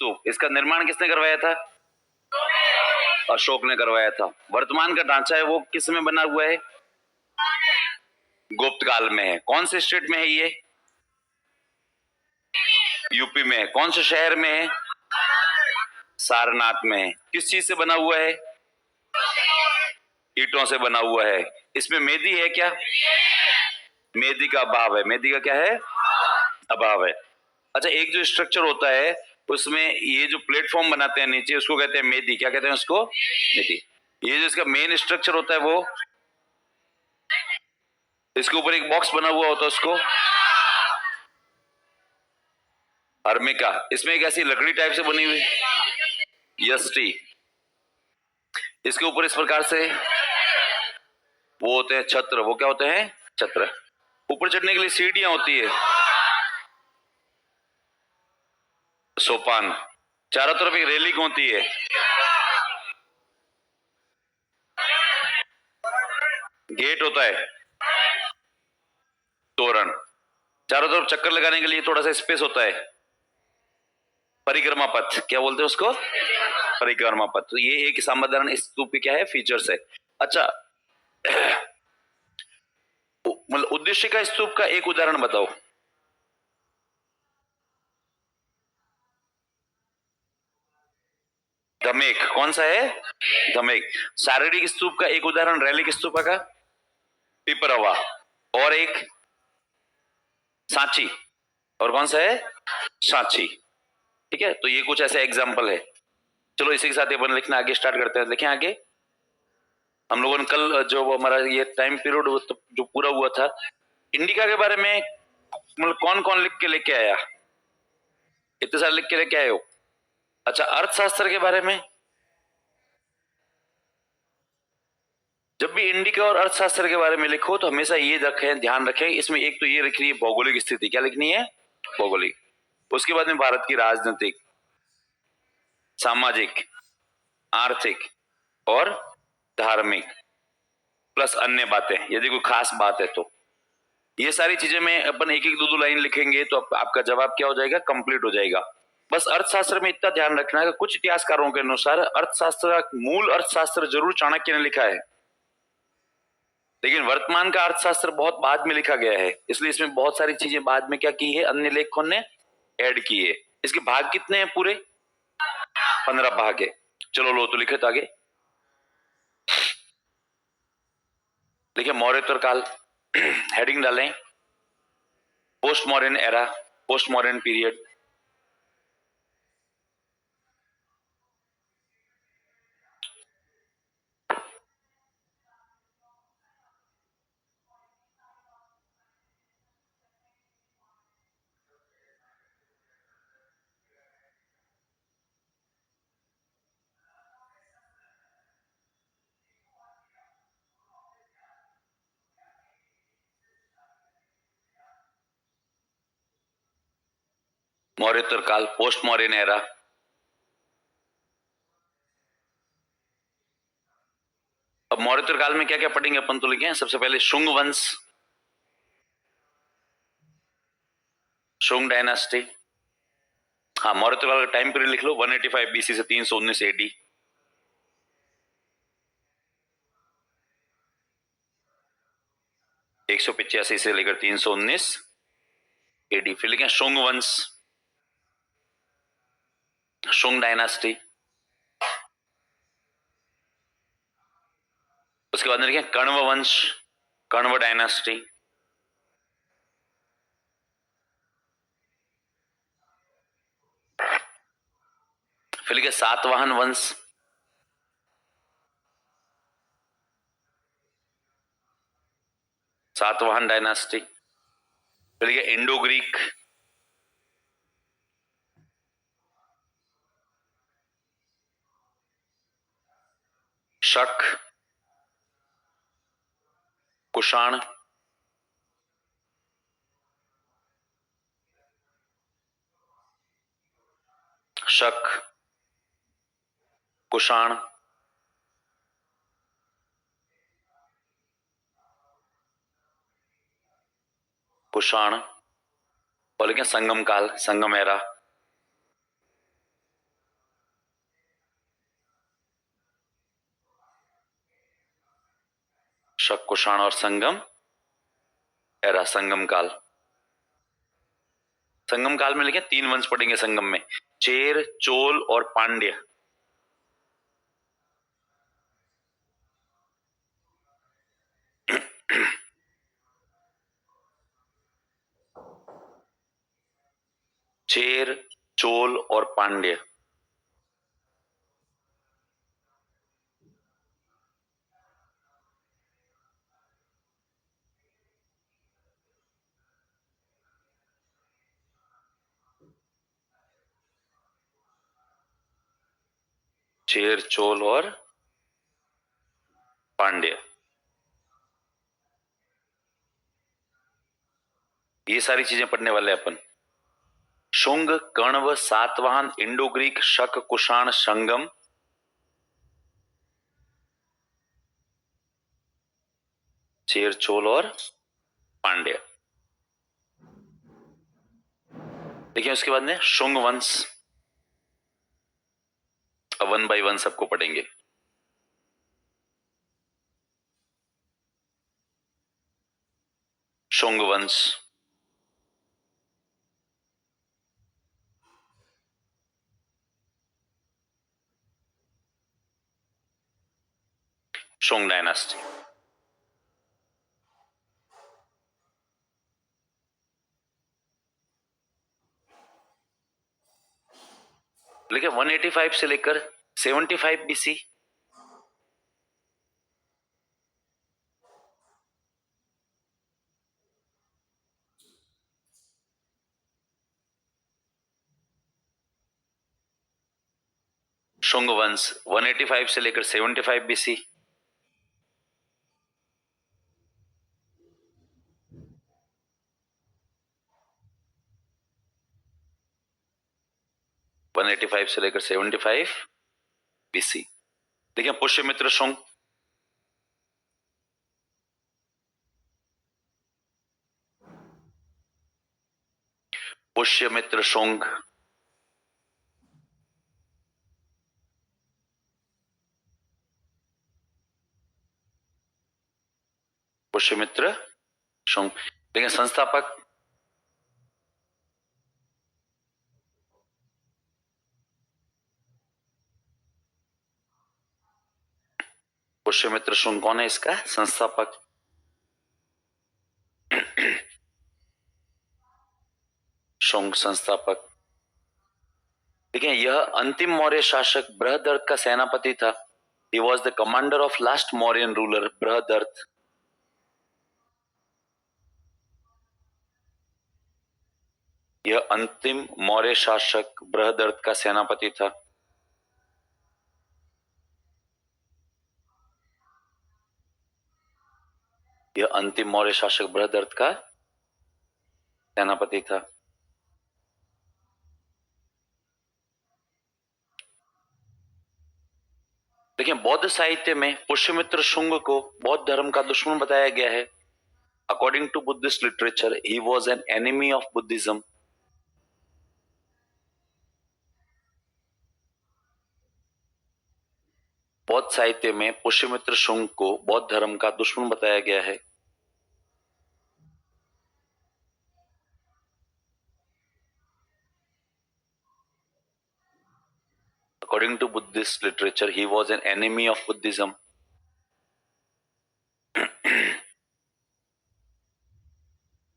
स्तूप, इसका निर्माण किसने करवाया था? अशोक ने करवाया था। वर्तमान का ढांचा है वो किस में बना हुआ है? गुप्त काल में है। कौन से स्टेट में है ये? यूपी में है। कौन से शहर में है? सारनाथ में है। किस चीज से बना हुआ है? ईंटों से बना हुआ है। इसमें मेदी है क्या? मेदी का अभाव है। मेदी का क्या है? अभाव है। अच्छा, एक जो स्ट्रक्चर होता है उसमें ये जो प्लेटफॉर्म बनाते हैं नीचे, उसको कहते हैं मेदी। क्या कहते हैं उसको? मेदी। ये जो इसका मेन स्ट्रक्चर होता है वो, इसके ऊपर एक बॉक्स बना हुआ होता है उसको अर्मिका। इसमें एक ऐसी लकड़ी टाइप से बनी हुई यष्टि, इसके ऊपर इस प्रकार से वो होते हैं छत्र। वो क्या होते हैं? छत्र। ऊपर चढ़ने के लिए सीढ़ियां होती है, सोपान। चारों तरफ एक रेलिंग होती है, गेट होता है, तोरण। चारों तरफ चक्कर लगाने के लिए थोड़ा सा स्पेस होता है, परिक्रमा पथ। क्या बोलते हैं उसको? परिक्रमा पथ। तो ये एक साधारण स्तूप के क्या है? फीचर्स है। अच्छा, मतलब उद्देश्य का स्तूप का एक उदाहरण बताओ। धमेक। कौन सा है? धमेक। शारीरिक स्तूप का एक उदाहरण रैलिक स्तूप का पिपरवा। और एक सांची। और कौन सा है? सांची। ठीक है, तो ये कुछ ऐसे एग्जाम्पल है। चलो इसी के साथ अपन लिखना आगे स्टार्ट करते हैं। लिखें आगे। हम लोगों ने कल जो हमारा ये टाइम पीरियड जो पूरा हुआ था, इंडिका के बारे में मतलब कौन कौन लिख के लेके आया? इतने सारे लिख के लेके आए हो। अच्छा, अर्थशास्त्र के बारे में जब भी इंडिका और अर्थशास्त्र के बारे में लिखो तो हमेशा ये रखें, ध्यान रखें, इसमें एक तो ये लिख रही है भौगोलिक स्थिति। क्या लिखनी है? भौगोलिक। उसके बाद में भारत की राजनीतिक, सामाजिक, आर्थिक और धार्मिक, प्लस अन्य बातें यदि कोई खास बात है तो। ये सारी चीजें में अपन एक एक दो दो लाइन लिखेंगे तो आपका जवाब क्या हो जाएगा? कंप्लीट हो जाएगा। बस अर्थशास्त्र में इतना ध्यान रखना है कि कुछ इतिहासकारों के अनुसार अर्थशास्त्र, मूल अर्थशास्त्र जरूर चाणक्य ने लिखा है, लेकिन वर्तमान का अर्थशास्त्र बहुत बाद में लिखा गया है, इसलिए इसमें बहुत सारी चीजें बाद में क्या की है? अन्य लेखकों ने ऐड की है। इसके भाग कितने हैं? पूरे 15 भाग है। चलो लो तो लिखे तो आगे देखिए। मौर्योत्तर काल हेडिंग डालें, post modern era, post modern period. मौर्योत्तर काल, पोस्ट मॉडर्न एरा। अब मौर्योत्तर काल में क्या क्या पढ़ेंगे अपन तो लिखे हैं। सबसे पहले शुंग वंश, शुंग डायनास्टी। हाँ, मौर्योत्तर काल का टाइम पीरियड लिख लो, 185 बीसी से 319 एडी। एक सौ पिचासी से लेकर 319 एडी। फिर लिखें शुंग वंश, शुंग डायनास्टी। उसके बाद में लिखें कण्व वंश, कण्व डायनास्टी। फिर लिखे सातवाहन वंश, सातवाहन डायनास्टी। फिर लिखे इंडो ग्रीक, शक, कुषाण, शक, कुषाण, कुषाण। और लिखें संगम काल, संगम एरा। शक, कुषाण और संगम एरा, संगम काल। संगम काल में लिखे 3 वंश पढ़ेंगे संगम में, चेर, चोल और पांड्य। चेर, चोल और पांड्य। चेर, चोल और पांड्य, ये सारी चीजें पढ़ने वाले अपन। शुंग, कण्व, सातवाहन, इंडो ग्रीक, शक, कुषाण, संगम, चेर, चोल और पांड्य। देखिए उसके बाद में शुंग वंश, वन बाय वन सबको पढ़ेंगे। शुंग वंश, शुंग डायनास्टी। लेकिन 185 से लेकर 75 बीसी, शुंग वंश 185 से लेकर 75 बीसी। वन 185 से लेकर 75 बीसी। देखिए पुष्यमित्र शुंग, पुष्यमित्र शुंग, पुष्यमित्र शुंग। देखिए संस्थापक पुष्यमित्र शुंग कौन है इसका संस्थापक? शुंग संस्थापक। देखिए यह अंतिम मौर्य शासक बृहदर्थ का सेनापति था। He was the commander of last Mauryan ruler Brihadrath. यह अंतिम मौर्य शासक बृहदर्थ का सेनापति था। यह अंतिम मौर्य शासक बृहदर्थ का सेनापति था। देखिए बौद्ध साहित्य में पुष्यमित्र शुंग को बौद्ध धर्म का दुश्मन बताया गया है। According to Buddhist literature he was an enemy of Buddhism. बौद्ध साहित्य में पुष्यमित्र शुंग को बौद्ध धर्म का दुश्मन बताया गया है। According to Buddhist literature, he was an enemy of Buddhism.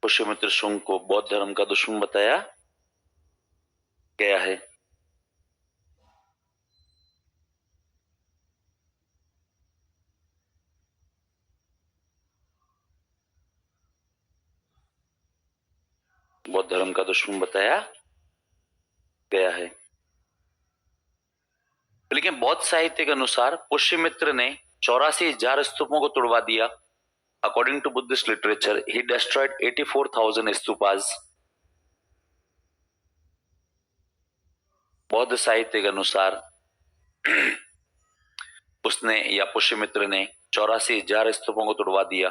Pushyamitra Shunga को बौद्ध धर्म का दुश्मन बताया गया है। बौद्ध धर्म का दुश्मन बताया गया है। लेकिन बौद्ध साहित्य के अनुसार पुष्यमित्र ने 84,000 स्तूपों को तोड़वा दिया। According to Buddhist literature he destroyed 84,000 stupas. बौद्ध साहित्य के अनुसार उसने या पुष्यमित्र ने 84,000 स्तूपों को तोड़वा दिया।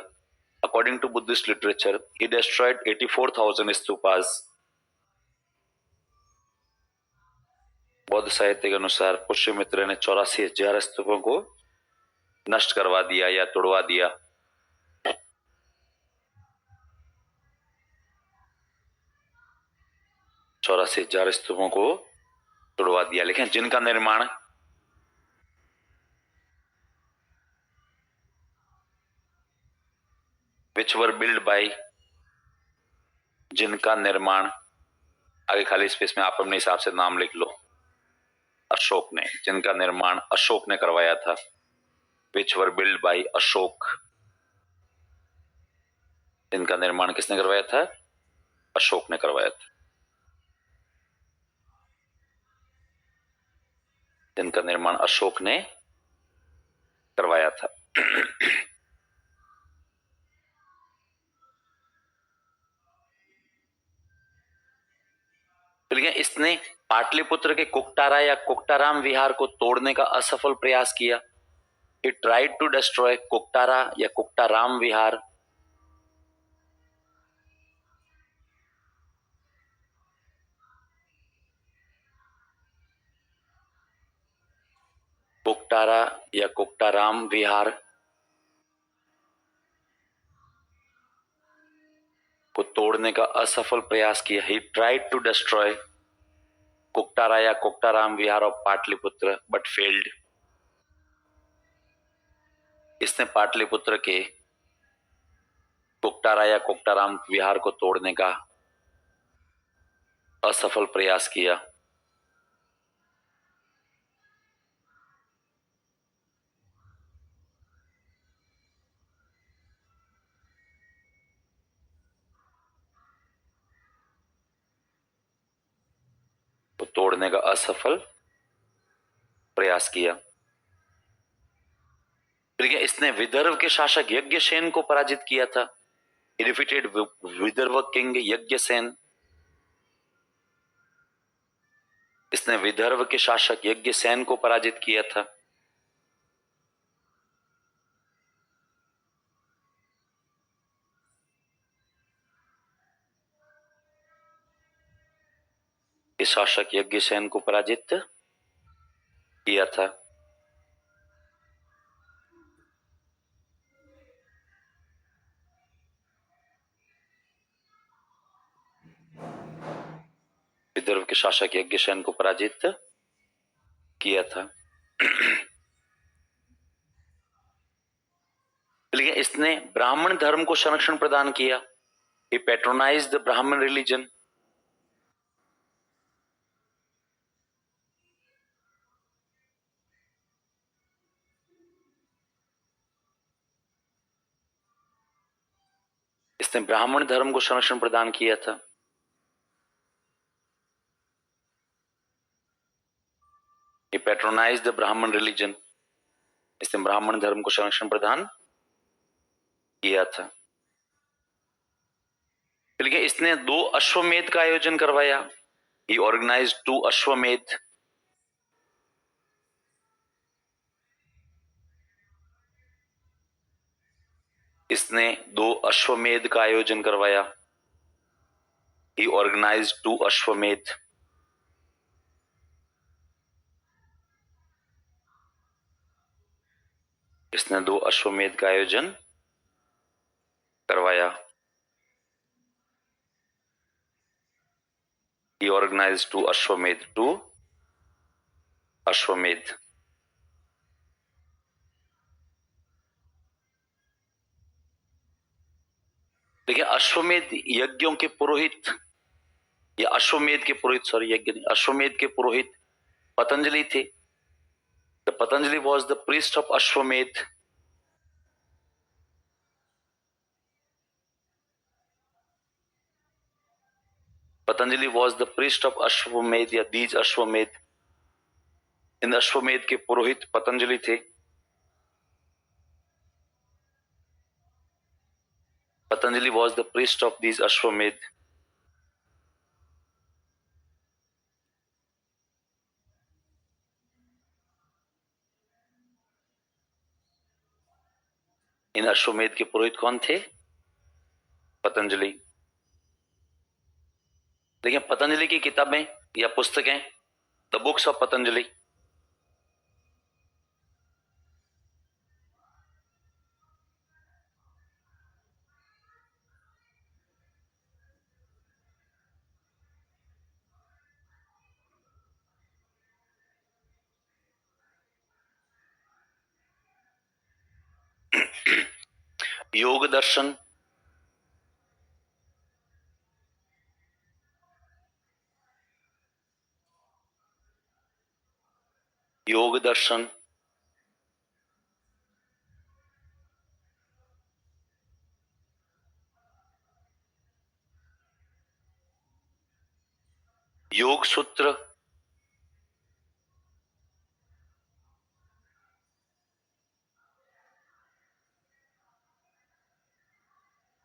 According to Buddhist literature he destroyed 84,000 stupas. बौद्ध साहित्य के अनुसार पुष्यमित्र ने 84,000 स्तूपों को नष्ट करवा दिया या तोड़वा दिया। 84,000 स्तूपों को तुड़वा दिया। लिखें जिनका निर्माण विच वर बिल्ड बाय, जिनका निर्माण, आगे खाली स्पेस में आप अपने हिसाब से नाम लिख लो, अशोक ने, जिनका निर्माण अशोक ने करवाया था। विच वर बिल्ड बाय अशोक, जिनका निर्माण किसने करवाया था? अशोक ने करवाया था। जिनका निर्माण अशोक ने करवाया था। तो इसने पाटलिपुत्र के कुकटारा या कुकटाराम विहार को तोड़ने का असफल प्रयास किया। He tried to destroy कुकटारा या कुकटाराम विहार। कुकटारा या कुकटाराम विहार को तोड़ने का असफल प्रयास किया। He tried to destroy कुकटारा या कुकटाराम विहार ऑफ पाटलिपुत्र बट फेल्ड। इसने पाटलिपुत्र के कुकटारा या कुकटाराम विहार को तोड़ने का असफल प्रयास किया। तो तोड़ने का असफल प्रयास किया। ठीक है, इसने विदर्भ के शासक यज्ञसेन को पराजित किया था। He defeated Vidarbha king Yajnasena. इसने विदर्भ के शासक यज्ञसेन को पराजित किया था। इस शासक यज्ञसेन को पराजित किया था। विदर्भ के शासक यज्ञसेन को पराजित किया था। लेकिन इसने ब्राह्मण धर्म को संरक्षण प्रदान किया। He patronized the Brahmin religion. इसने ब्राह्मण धर्म को संरक्षण प्रदान किया था। He patronized the Brahmin religion. इसने ब्राह्मण धर्म को संरक्षण प्रदान किया था। लेकिन इसने 2 अश्वमेध का आयोजन करवाया। He organized 2 अश्वमेध। इसने 2 अश्वमेध का आयोजन करवाया। He organized 2 अश्वमेध। इसने 2 अश्वमेध का आयोजन करवाया। He organized 2 अश्वमेध। 2 अश्वमेध। देखिए अश्वमेध यज्ञों के पुरोहित या अश्वमेध के पुरोहित, सॉरी यज्ञ नहीं, अश्वमेध के पुरोहित पतंजलि थे। Patanjali was the priest of Ashvamedha. Patanjali was the priest of Ashvamedha या दीज अश्वमेध। इन अश्वमेध के पुरोहित पतंजलि थे। Patanjali was the priest of these अश्वमेध। इन अश्वमेध के पुरोहित कौन थे? पतंजलि। देखिए पतंजलि की किताबें या पुस्तकें, द बुक्स ऑफ पतंजलि। योग दर्शन, योग दर्शन, योग सूत्र,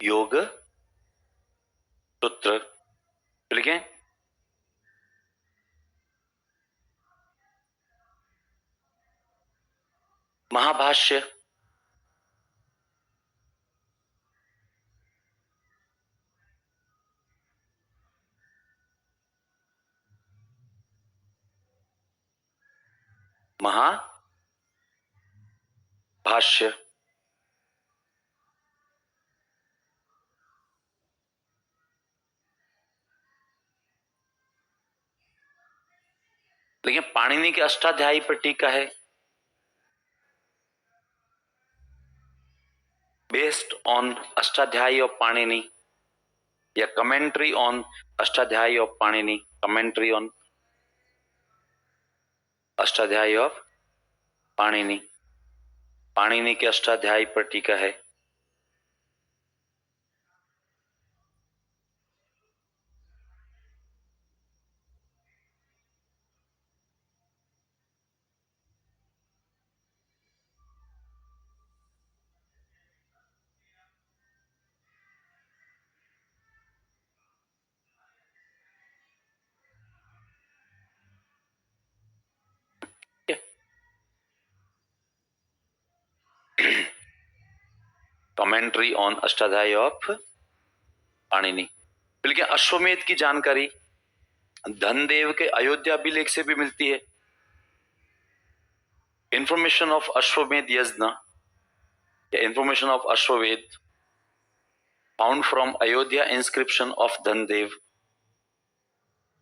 योग सूत्र लिखें। महाभाष्य, महाभाष्य, देखिए पाणिनि के अष्टाध्यायी पर टीका है, based on Ashtadhyayi of Panini, या commentary on Ashtadhyayi of Panini, commentary on Ashtadhyayi of Panini, Panini के अष्टाध्यायी पर टीका है। Commentary on Ashtadhyayi of Panini. बल्कि अश्वमेध की जानकारी धनदेव के अयोध्या अभिलेख से भी मिलती है। इंफॉर्मेशन ऑफ अश्वमेध यज्ञ या इंफॉर्मेशन ऑफ अश्वमेध found from Ayodhya inscription of Dhandev.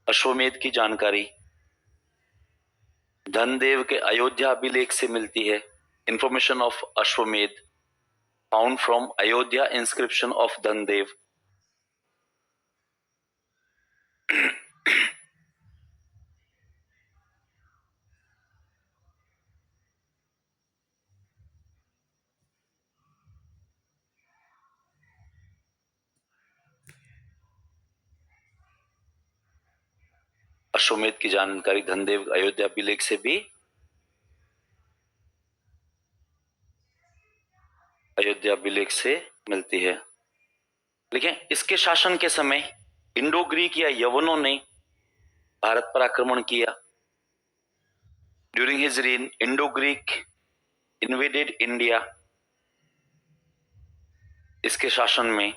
अश्वमेध की जानकारी धनदेव के अयोध्या अभिलेख से मिलती है। इंफॉर्मेशन ऑफ अश्वमेध found from Ayodhya inscription of Dhandev. अश्वमेध की जानकारी धनदेव अयोध्या अभिलेख से भी अयोध्या अभिलेख से मिलती है। लेकिन इसके शासन के समय इंडो ग्रीक या यवनों ने भारत पर आक्रमण किया। During his reign, Indo Greek invaded India. इसके शासन में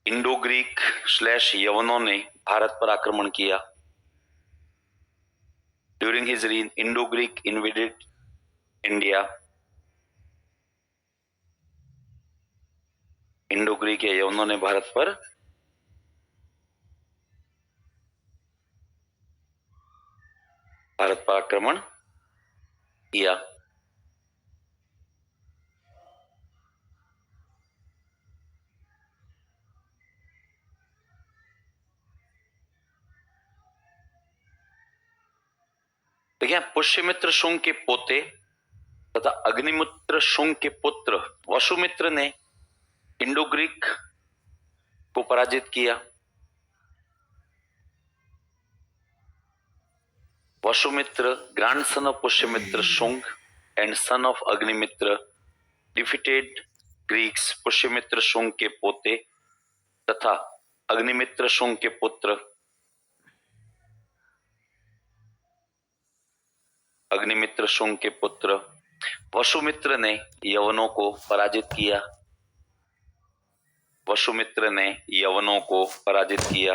इंडो ग्रीक / यवनों ने भारत पर आक्रमण किया। During his reign, Indo Greek invaded India. Indo Greek या यवनों ने भारत पर आक्रमण किया। देखिए पुष्यमित्र शुंग के पोते तथा अग्निमित्र शुंग के पुत्र वसुमित्र ने इंडो ग्रीक को पराजित किया। Vasumitra, grandson of Pushyamitra Shunga and son of Agnimitra, defeated Greeks. Pushyamitra Shunga के पोते तथा अग्निमित्र शुंग के पुत्र अग्निमित्र शुंग के पुत्र वसुमित्र ने यवनों को पराजित किया। वसुमित्र ने यवनों को पराजित किया।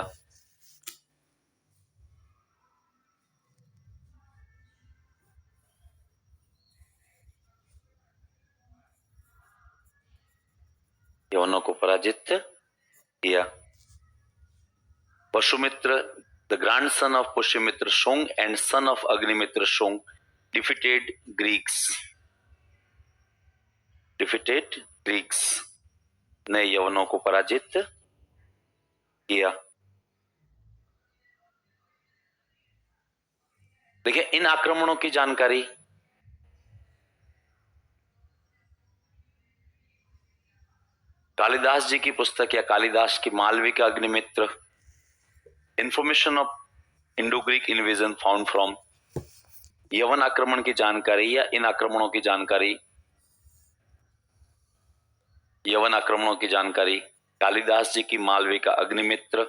यवनों को पराजित किया। Vasumitra, the grandson of Pushyamitra Shung and son of Agnimitra Shung, defeated Greeks. Defeated Greeks ने यवनों को पराजित किया। देखिए इन आक्रमणों की जानकारी कालिदास जी की पुस्तक या कालिदास की मालवी का Agnimitra, information of Indo Greek invasion found from, यवन आक्रमण की जानकारी या इन आक्रमणों की जानकारी, यवन आक्रमणों की जानकारी कालिदास जी की मालवी का अग्निमित्र,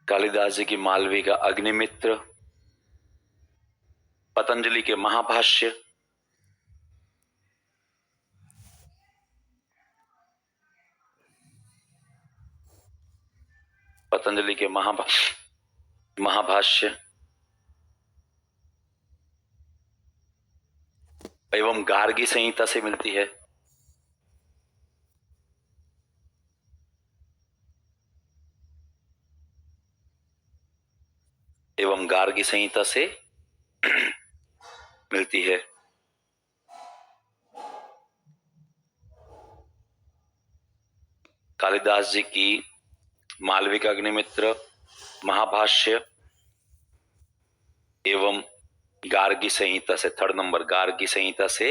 कालिदास जी की मालवी का अग्निमित्र, पतंजलि के महाभाष्य, पतंजलि के महाभाष्य एवं गार्गी संहिता से मिलती है। एवं गार्गी संहिता से मिलती है। कालिदास जी की मालवी का अग्निमित्र, महाभाष्य एवं गार्गी संहिता से, थर्ड नंबर गार्गी संहिता से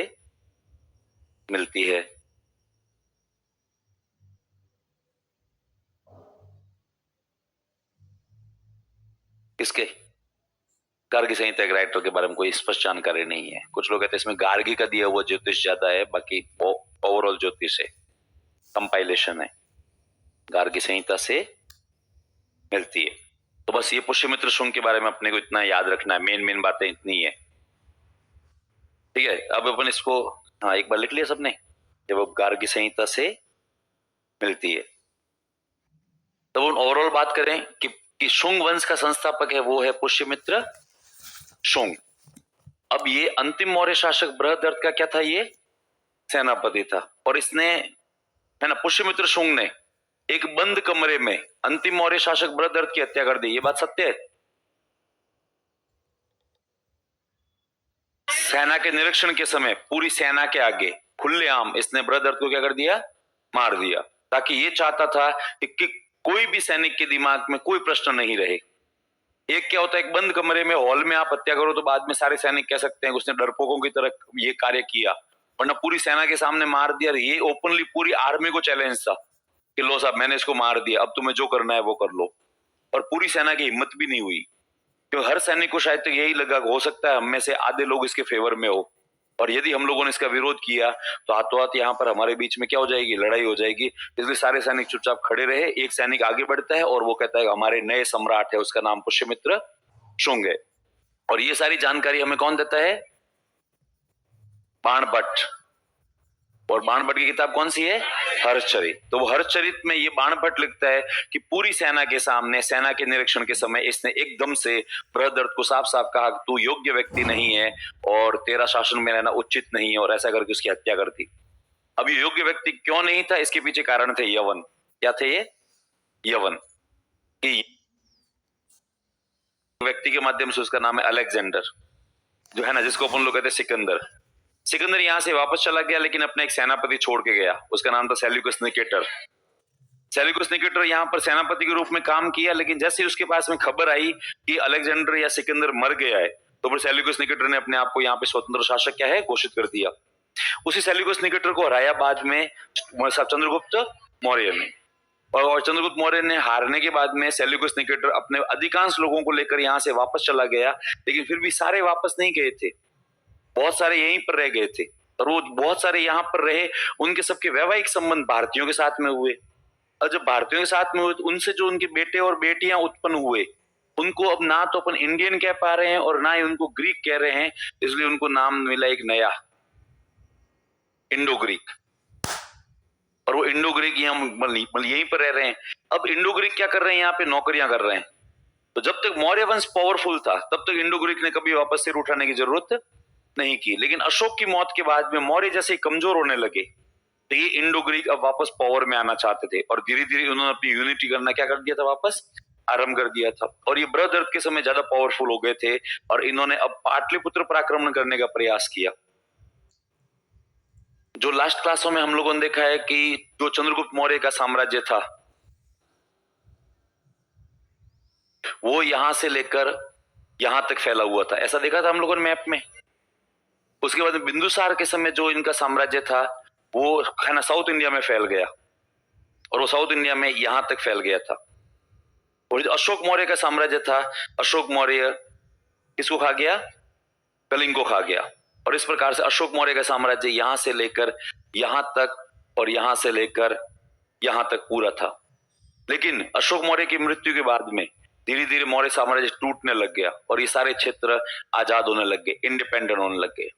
मिलती है। किसके? गार्गी संहिता के राइटर के बारे में कोई स्पष्ट जानकारी नहीं है। कुछ लोग कहते हैं इसमें गार्गी का दिया हुआ ज्योतिष ज्यादा है, बाकी ओवरऑल ज्योतिष है, कंपाइलेशन है, गार्गी संहिता से मिलती है। तो बस ये पुष्यमित्र शुंग के बारे में अपने को इतना याद रखना है, मेन बातें इतनी है। ठीक है, अब अपन इसको एक बार लिख लिया सबने, जब अब गार्गी संहिता से मिलती है। तब तो ओवरऑल बात करें कि शुंग वंश का संस्थापक है, वो है पुष्यमित्र शुंग। अब ये अंतिम मौर्य शासक बृहदर्थ का क्या था? ये सेनापति था। और इसने, है ना, पुष्यमित्र शुंग ने एक बंद कमरे में अंतिम मौर्य शासक बृहदर्थ की हत्या कर दी। ये बात सत्य है। सेना के निरीक्षण के समय पूरी सेना के आगे खुलेआम इसने बृहदर्थ को क्या कर दिया? मार दिया। ताकि ये चाहता था कि कोई भी सैनिक के दिमाग में कोई प्रश्न नहीं रहे। एक क्या होता है, एक बंद कमरे में हॉल में आप हत्या करो तो बाद में सारे सैनिक कह सकते हैं कि उसने डरपोकों की तरह ये कार्य किया, वरना पूरी सेना के सामने मार दिया। ये ओपनली पूरी आर्मी को चैलेंज था कि लो साहब मैंने इसको मार दिया, अब तुम्हें जो करना है वो कर लो। और पूरी सेना की हिम्मत भी नहीं हुई, क्योंकि हर सैनिक को शायद तो यही लगा हो सकता है हम में से आधे लोग इसके फेवर में हो, और यदि हम लोगों ने इसका विरोध किया तो हाथों हाथ यहाँ पर हमारे बीच में क्या हो जाएगी? लड़ाई हो जाएगी। इसलिए सारे सैनिक चुपचाप खड़े रहे। एक सैनिक आगे बढ़ता है और वो कहता है हमारे नए सम्राट है, उसका नाम पुष्यमित्र शुंग है। और ये सारी जानकारी हमें कौन देता है? बाणभट्ट। और बाणभट्ट की किताब कौन सी है? हर्षचरित। तो वो हर्षचरित में ये बाणभट्ट लिखता है कि पूरी सेना के सामने, सेना के निरीक्षण के समय इसने एकदम से बृहदर्थ को साफ साफ कहा तू योग्य व्यक्ति नहीं है और तेरा शासन में रहना उचित नहीं है, और ऐसा करके उसकी हत्या कर दी। अब ये योग्य व्यक्ति क्यों नहीं था? इसके पीछे कारण थे यवन। क्या थे ये? यवन। कि व्यक्ति के माध्यम से, उसका नाम है अलेक्जेंडर, जो है ना, जिसको अपन लोग कहते हैं सिकंदर। सिकंदर यहां से वापस चला गया, लेकिन अपने एक सेनापति छोड़ के गया, उसका नाम था सेल्यूकस निकेटर। सेल्यूकस निकेटर यहाँ पर सेनापति के रूप में काम किया, लेकिन जैसे उसके पास में खबर आई कि अलेक्जेंडर या सिकंदर मर गया है, तो फिर सेल्यूकस निकेटर ने अपने आप को यहाँ पे स्वतंत्र शासक क्या है घोषित कर दिया। उसी सेल्यूकस निकेटर को हराया बाद में चंद्रगुप्त मौर्य ने। और चंद्रगुप्त मौर्य ने हारने के बाद में सेल्यूकस निकेटर अपने अधिकांश लोगों को लेकर यहाँ से वापस चला गया, लेकिन फिर भी सारे वापस नहीं गए थे, बहुत सारे यहीं पर रह गए थे। और वो बहुत सारे यहाँ पर रहे, उनके सबके वैवाहिक संबंध भारतीयों के साथ में हुए। और जब भारतीयों के साथ में हुए तो उनसे जो उनके बेटे और बेटियां उत्पन्न हुए, उनको अब ना तो अपन इंडियन कह पा रहे हैं और ना ही उनको ग्रीक कह रहे हैं, इसलिए उनको नाम मिला एक नया, इंडो ग्रीक। और वो इंडो ग्रीक यहीं पर रह रहे हैं। अब इंडो ग्रीक क्या कर रहे हैं? यहाँ पे नौकरियां कर रहे हैं। तो जब तक मौर्य वंश पावरफुल था तब तक इंडो ग्रीक ने कभी वापस सिर उठाने की जरूरत नहीं की। लेकिन अशोक की मौत के बाद में मौर्य जैसे कमजोर होने लगे, तो ये इंडो ग्रीक अब वापस पावर में आना चाहते थे, और धीरे धीरे उन्होंने अपनी यूनिटी करना क्या कर दिया था? वापस आरंभ कर दिया था और ये बृहदर्थ के समय ज्यादा पावरफुल हो गए थे और इन्होंने अब पाटलिपुत्र पर आक्रमण करने का प्रयास किया। जो लास्ट क्लासों में हम लोगों ने देखा है कि जो चंद्रगुप्त मौर्य का साम्राज्य था वो यहां से लेकर यहां तक फैला हुआ था, ऐसा देखा था हम लोगों ने मैप में। उसके बाद बिंदुसार के समय जो इनका साम्राज्य था वो है ना साउथ इंडिया में फैल गया और वो साउथ इंडिया में यहां तक फैल गया था। और जो अशोक मौर्य का साम्राज्य था, अशोक मौर्य किसको खा गया? कलिंग को खा गया। और इस प्रकार से अशोक मौर्य का साम्राज्य यहां से लेकर यहां तक और यहां से लेकर यहां तक पूरा था। लेकिन अशोक मौर्य की मृत्यु के बाद में धीरे धीरे मौर्य साम्राज्य टूटने लग गया और ये सारे क्षेत्र आजाद होने लग गए, इंडिपेंडेंट होने लग गए।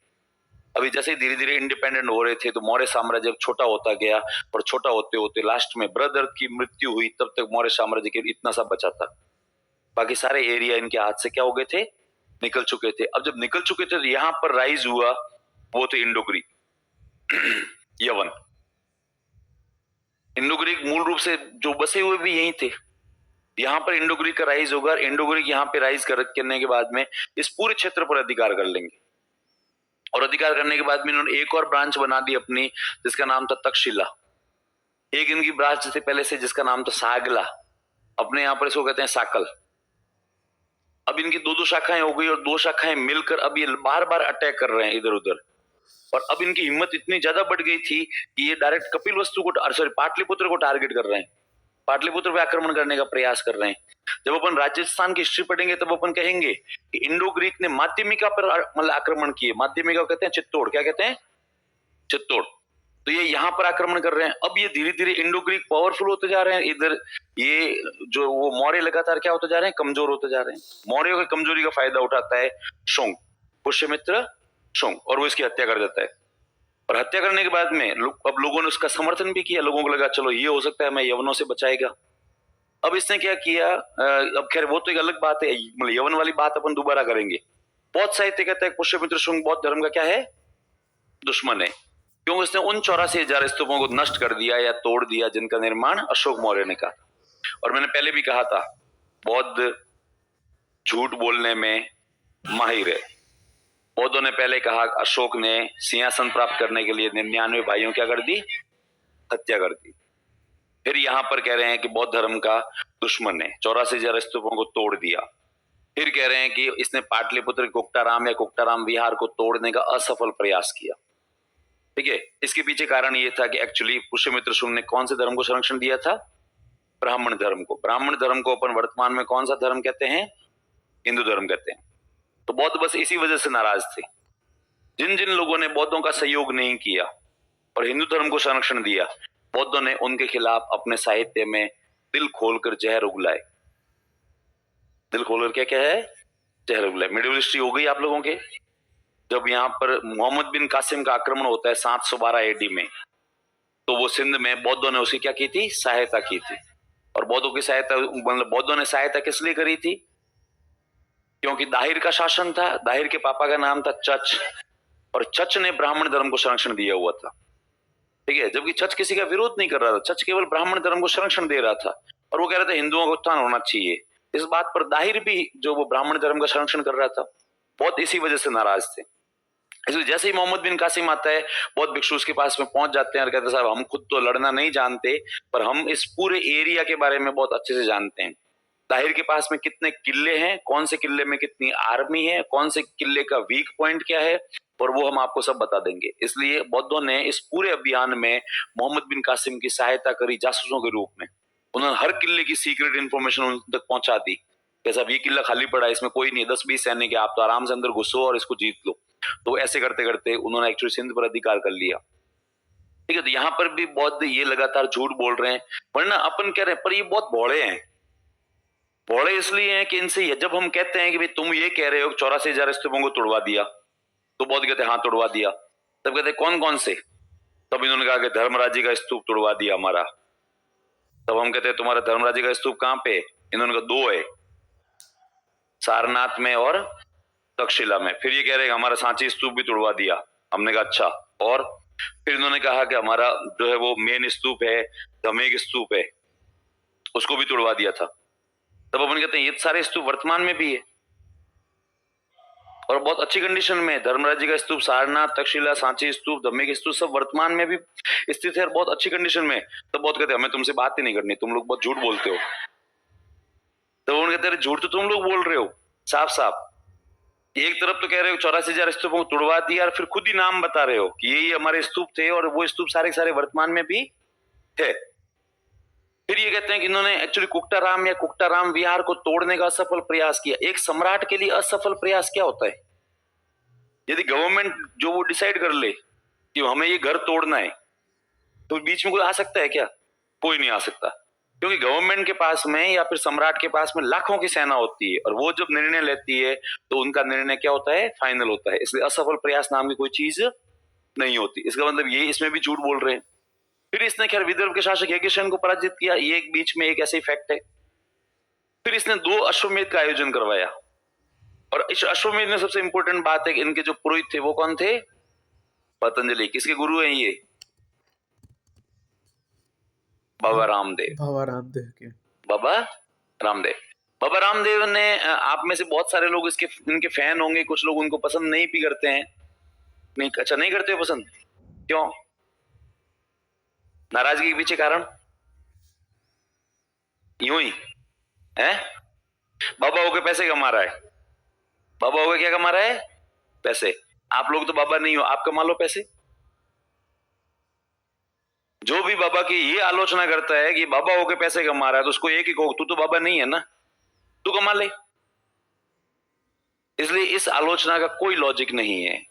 अभी जैसे धीरे धीरे इंडिपेंडेंट हो रहे थे तो मौर्य साम्राज्य छोटा होता गया और छोटा होते होते लास्ट में बृहदर्थ की मृत्यु हुई, तब तक मौर्य साम्राज्य के इतना सा बचा था। बाकी सारे एरिया इनके हाथ से क्या हो गए थे? निकल चुके थे। अब जब निकल चुके थे तो यहां पर राइज हुआ वो थे इंडो ग्रीक यवन। इंडो ग्रीक मूल रूप से जो बसे हुए भी यहीं थे। यहां पर इंडो ग्रीक का राइज होगा, इंडो ग्रीक यहां पे राइज करने के बाद में इस पूरे क्षेत्र पर अधिकार कर लेंगे और अधिकार करने के बाद में इन्होंने एक और ब्रांच बना दी अपनी जिसका नाम था तक्षशिला। एक इनकी ब्रांच थी पहले से जिसका नाम था सागला, अपने यहां पर इसको कहते हैं साकल। अब इनकी दो दो शाखाएं हो गई और दो शाखाएं मिलकर अब ये बार बार अटैक कर रहे हैं इधर उधर। और अब इनकी हिम्मत इतनी ज्यादा बढ़ गई थी कि ये डायरेक्ट कपिल वस्तु को सॉरी पाटलिपुत्र को टारगेट कर रहे हैं, पाटलिपुत्र पे आक्रमण करने का प्रयास कर रहे हैं। जब अपन राजस्थान की हिस्ट्री पढ़ेंगे तब अपन कहेंगे कि इंडो ग्रीक ने माध्यमिका पर मतलब आक्रमण किए। माध्यमिका कहते हैं चित्तौड़, क्या कहते हैं? चित्तौड़। तो ये यहाँ पर आक्रमण कर रहे हैं। अब ये धीरे धीरे इंडो ग्रीक पावरफुल होते जा रहे हैं, इधर ये जो वो मौर्य लगातार क्या होते जा रहे हैं? कमजोर होते जा रहे हैं। मौर्यों की कमजोरी का फायदा उठाता है शोंग, पुष्यमित्र शोंग, और वो इसकी हत्या कर देता है। और हत्या करने के बाद में अब लोगों ने उसका समर्थन भी किया। लोगों को लगा चलो ये हो सकता है मैं यवनों से बचाएगा। अब इसने क्या किया? अब खैर वो तो एक अलग बात है, मतलब यवन वाली बात अपन दोबारा करेंगे। बौद्ध साहित्य कहता है पुष्यमित्र शुंग बौद्ध धर्म का क्या है? दुश्मन है। क्यों? इसने उन 84,000 स्तूपों को नष्ट कर दिया या तोड़ दिया जिनका निर्माण अशोक मौर्य ने कहा। और मैंने पहले भी कहा था बौद्ध झूठ बोलने में माहिर है। बौद्धों ने पहले कहा अशोक ने सिंहासन प्राप्त करने के लिए 99 भाइयों क्या कर दी? हत्या कर दी। फिर यहां पर कह रहे हैं कि बौद्ध धर्म का दुश्मन है, 84,000 स्तूपों को तोड़ दिया। फिर कह रहे हैं कि इसने पाटलिपुत्र कुक्टाराम या कुक्टाराम विहार को तोड़ने का असफल प्रयास किया। ठीक है, इसके पीछे कारण ये था कि एक्चुअली पुष्यमित्र शुंग ने कौन से धर्म को संरक्षण दिया था? ब्राह्मण धर्म को। ब्राह्मण धर्म को अपन वर्तमान में कौन सा धर्म कहते हैं? हिंदू धर्म कहते हैं। तो बौद्ध बस इसी वजह से नाराज थे। जिन जिन लोगों ने बौद्धों का सहयोग नहीं किया और हिंदू धर्म को संरक्षण दिया, बौद्धों ने उनके खिलाफ अपने साहित्य में दिल खोलकर जहर उगलाए। दिल खोलकर क्या क्या है? जहर उगलाए। मिडिवल हिस्ट्री हो गई आप लोगों के। जब यहाँ पर मोहम्मद बिन कासिम का आक्रमण होता है 712 एडी में, तो वो सिंध में बौद्धों ने उसकी क्या की थी? सहायता की थी। और बौद्धों की सहायता मतलब बौद्धों ने सहायता किस लिए करी थी? क्योंकि दाहिर का शासन था। दाहिर के पापा का नाम था चच, और चच ने ब्राह्मण धर्म को संरक्षण दिया हुआ था। ठीक है, जबकि चच किसी का विरोध नहीं कर रहा था, चच केवल ब्राह्मण धर्म को संरक्षण दे रहा था और वो कह रहा था हिंदुओं का उत्थान होना चाहिए। इस बात पर दाहिर भी जो वो ब्राह्मण धर्म का संरक्षण कर रहा था, बहुत इसी वजह से नाराज थे। इसलिए जैसे ही मोहम्मद बिन कासिम आता है, बहुत भिक्षु उसके पास में पहुंच जाते हैं और कहते हैं साहब हम खुद तो लड़ना नहीं जानते पर हम इस पूरे एरिया के बारे में बहुत अच्छे से जानते हैं। दाहिर के पास में कितने किले हैं, कौन से किले में कितनी आर्मी है, कौन से किले का वीक पॉइंट क्या है, और वो हम आपको सब बता देंगे। इसलिए बौद्धों ने इस पूरे अभियान में मोहम्मद बिन कासिम की सहायता करी जासूसों के रूप में। उन्होंने हर किले की सीक्रेट इंफॉर्मेशन उन तक पहुंचा दी। कैसा ये किला खाली पड़ा है, इसमें कोई नहीं, 10-20 सैनिक है, आप तो आराम से अंदर घुसो और इसको जीत लो। तो ऐसे करते करते उन्होंने एक्चुअली सिंध पर अधिकार कर लिया। ठीक है, तो यहाँ पर भी बौद्ध ये लगातार झूठ बोल रहे हैं, वरना अपन कह रहे हैं पर ये बहुत भोले हैं। भोले इसलिए हैं कि इनसे जब हम कहते हैं कि भाई तुम ये कह रहे हो 84,000 स्तूपों को तोड़वा दिया, तो बौद्ध कहते हैं हाँ तोड़वा दिया। तब कहते हैं कौन कौन से? तब इन्होंने कहा कि धर्मराजी का स्तूप तोड़वा दिया हमारा। तब हम कहते हैं तुम्हारा धर्मराजी का स्तूप कहां पे? इन्होंने कहा 2 है, सारनाथ में और तक्षशिला में। फिर ये कह रहे हैं हमारा सांची स्तूप भी तोड़वा दिया। हमने कहा अच्छा। और फिर इन्होंने कहा कि हमारा जो है वो मेन स्तूप है, धमेक स्तूप है, उसको भी तोड़वा दिया था। तब अपन कहते हैं ये सारे स्तूप वर्तमान में भी है और बहुत अच्छी कंडीशन में है। धर्मराज जी का स्तूप, सारनाथ, तक्षशिला, सांची स्तूप, धम्मिक स्तूप सब वर्तमान में भी स्थित है और बहुत अच्छी कंडीशन में। तब बहुत कहते हैं हमें तुमसे बात ही नहीं करनी, तुम लोग बहुत झूठ बोलते हो। तो उन्होंने कहते हैं झूठ तो तुम लोग बोल रहे हो साफ साफ। एक तरफ तो कह रहे हो 84,000 स्तूपों को तुड़वा दिया और फिर खुद ही नाम बता रहे हो कि ये हमारे स्तूप थे और वो स्तूप सारे सारे वर्तमान में भी थे। फिर ये कहते हैं कि इन्होंने एक्चुअली कुक्टाराम या कुक्टाराम विहार को तोड़ने का असफल प्रयास किया। एक सम्राट के लिए असफल प्रयास क्या होता है? यदि गवर्नमेंट जो वो डिसाइड कर ले कि हमें ये घर तोड़ना है तो बीच में कोई आ सकता है क्या? कोई नहीं आ सकता, क्योंकि गवर्नमेंट के पास में या फिर सम्राट के पास में लाखों की सेना होती है और वो जब निर्णय लेती है तो उनका निर्णय क्या होता है? फाइनल होता है। इसलिए असफल प्रयास नाम की कोई चीज नहीं होती। इसका मतलब ये इसमें भी झूठ बोल रहे हैं। फिर इसने खैर विदर्भ के शासक यज्ञसेन को पराजित किया, ये एक बीच में एक ऐसे फैक्ट है। फिर इसने 2 अश्वमेध का आयोजन करवाया और इस अश्वमेध में सबसे इंपॉर्टेंट बात है कि इनके जो पुरोहित थे वो कौन थे? पतंजलि। किसके गुरु हैं ये? बाबा रामदेव। बाबा रामदेव के। बाबा रामदेव। बाबा रामदेव ने आप में से बहुत सारे लोग इसके इनके फैन होंगे, कुछ लोग उनको पसंद नहीं भी करते हैं। नहीं, अच्छा नहीं करते हो पसंद? क्यों? नाराजगी के पीछे कारण यूं ही है? बाबा होके पैसे कमा रहा है। बाबा होके क्या कमा रहा है? पैसे। आप लोग तो बाबा नहीं हो, आप कमा लो पैसे। जो भी बाबा की ये आलोचना करता है कि बाबा होके पैसे कमा रहा है तो उसको एक ही कहो, तू तो बाबा नहीं है ना, तू कमा ले। इसलिए इस आलोचना का कोई लॉजिक नहीं है।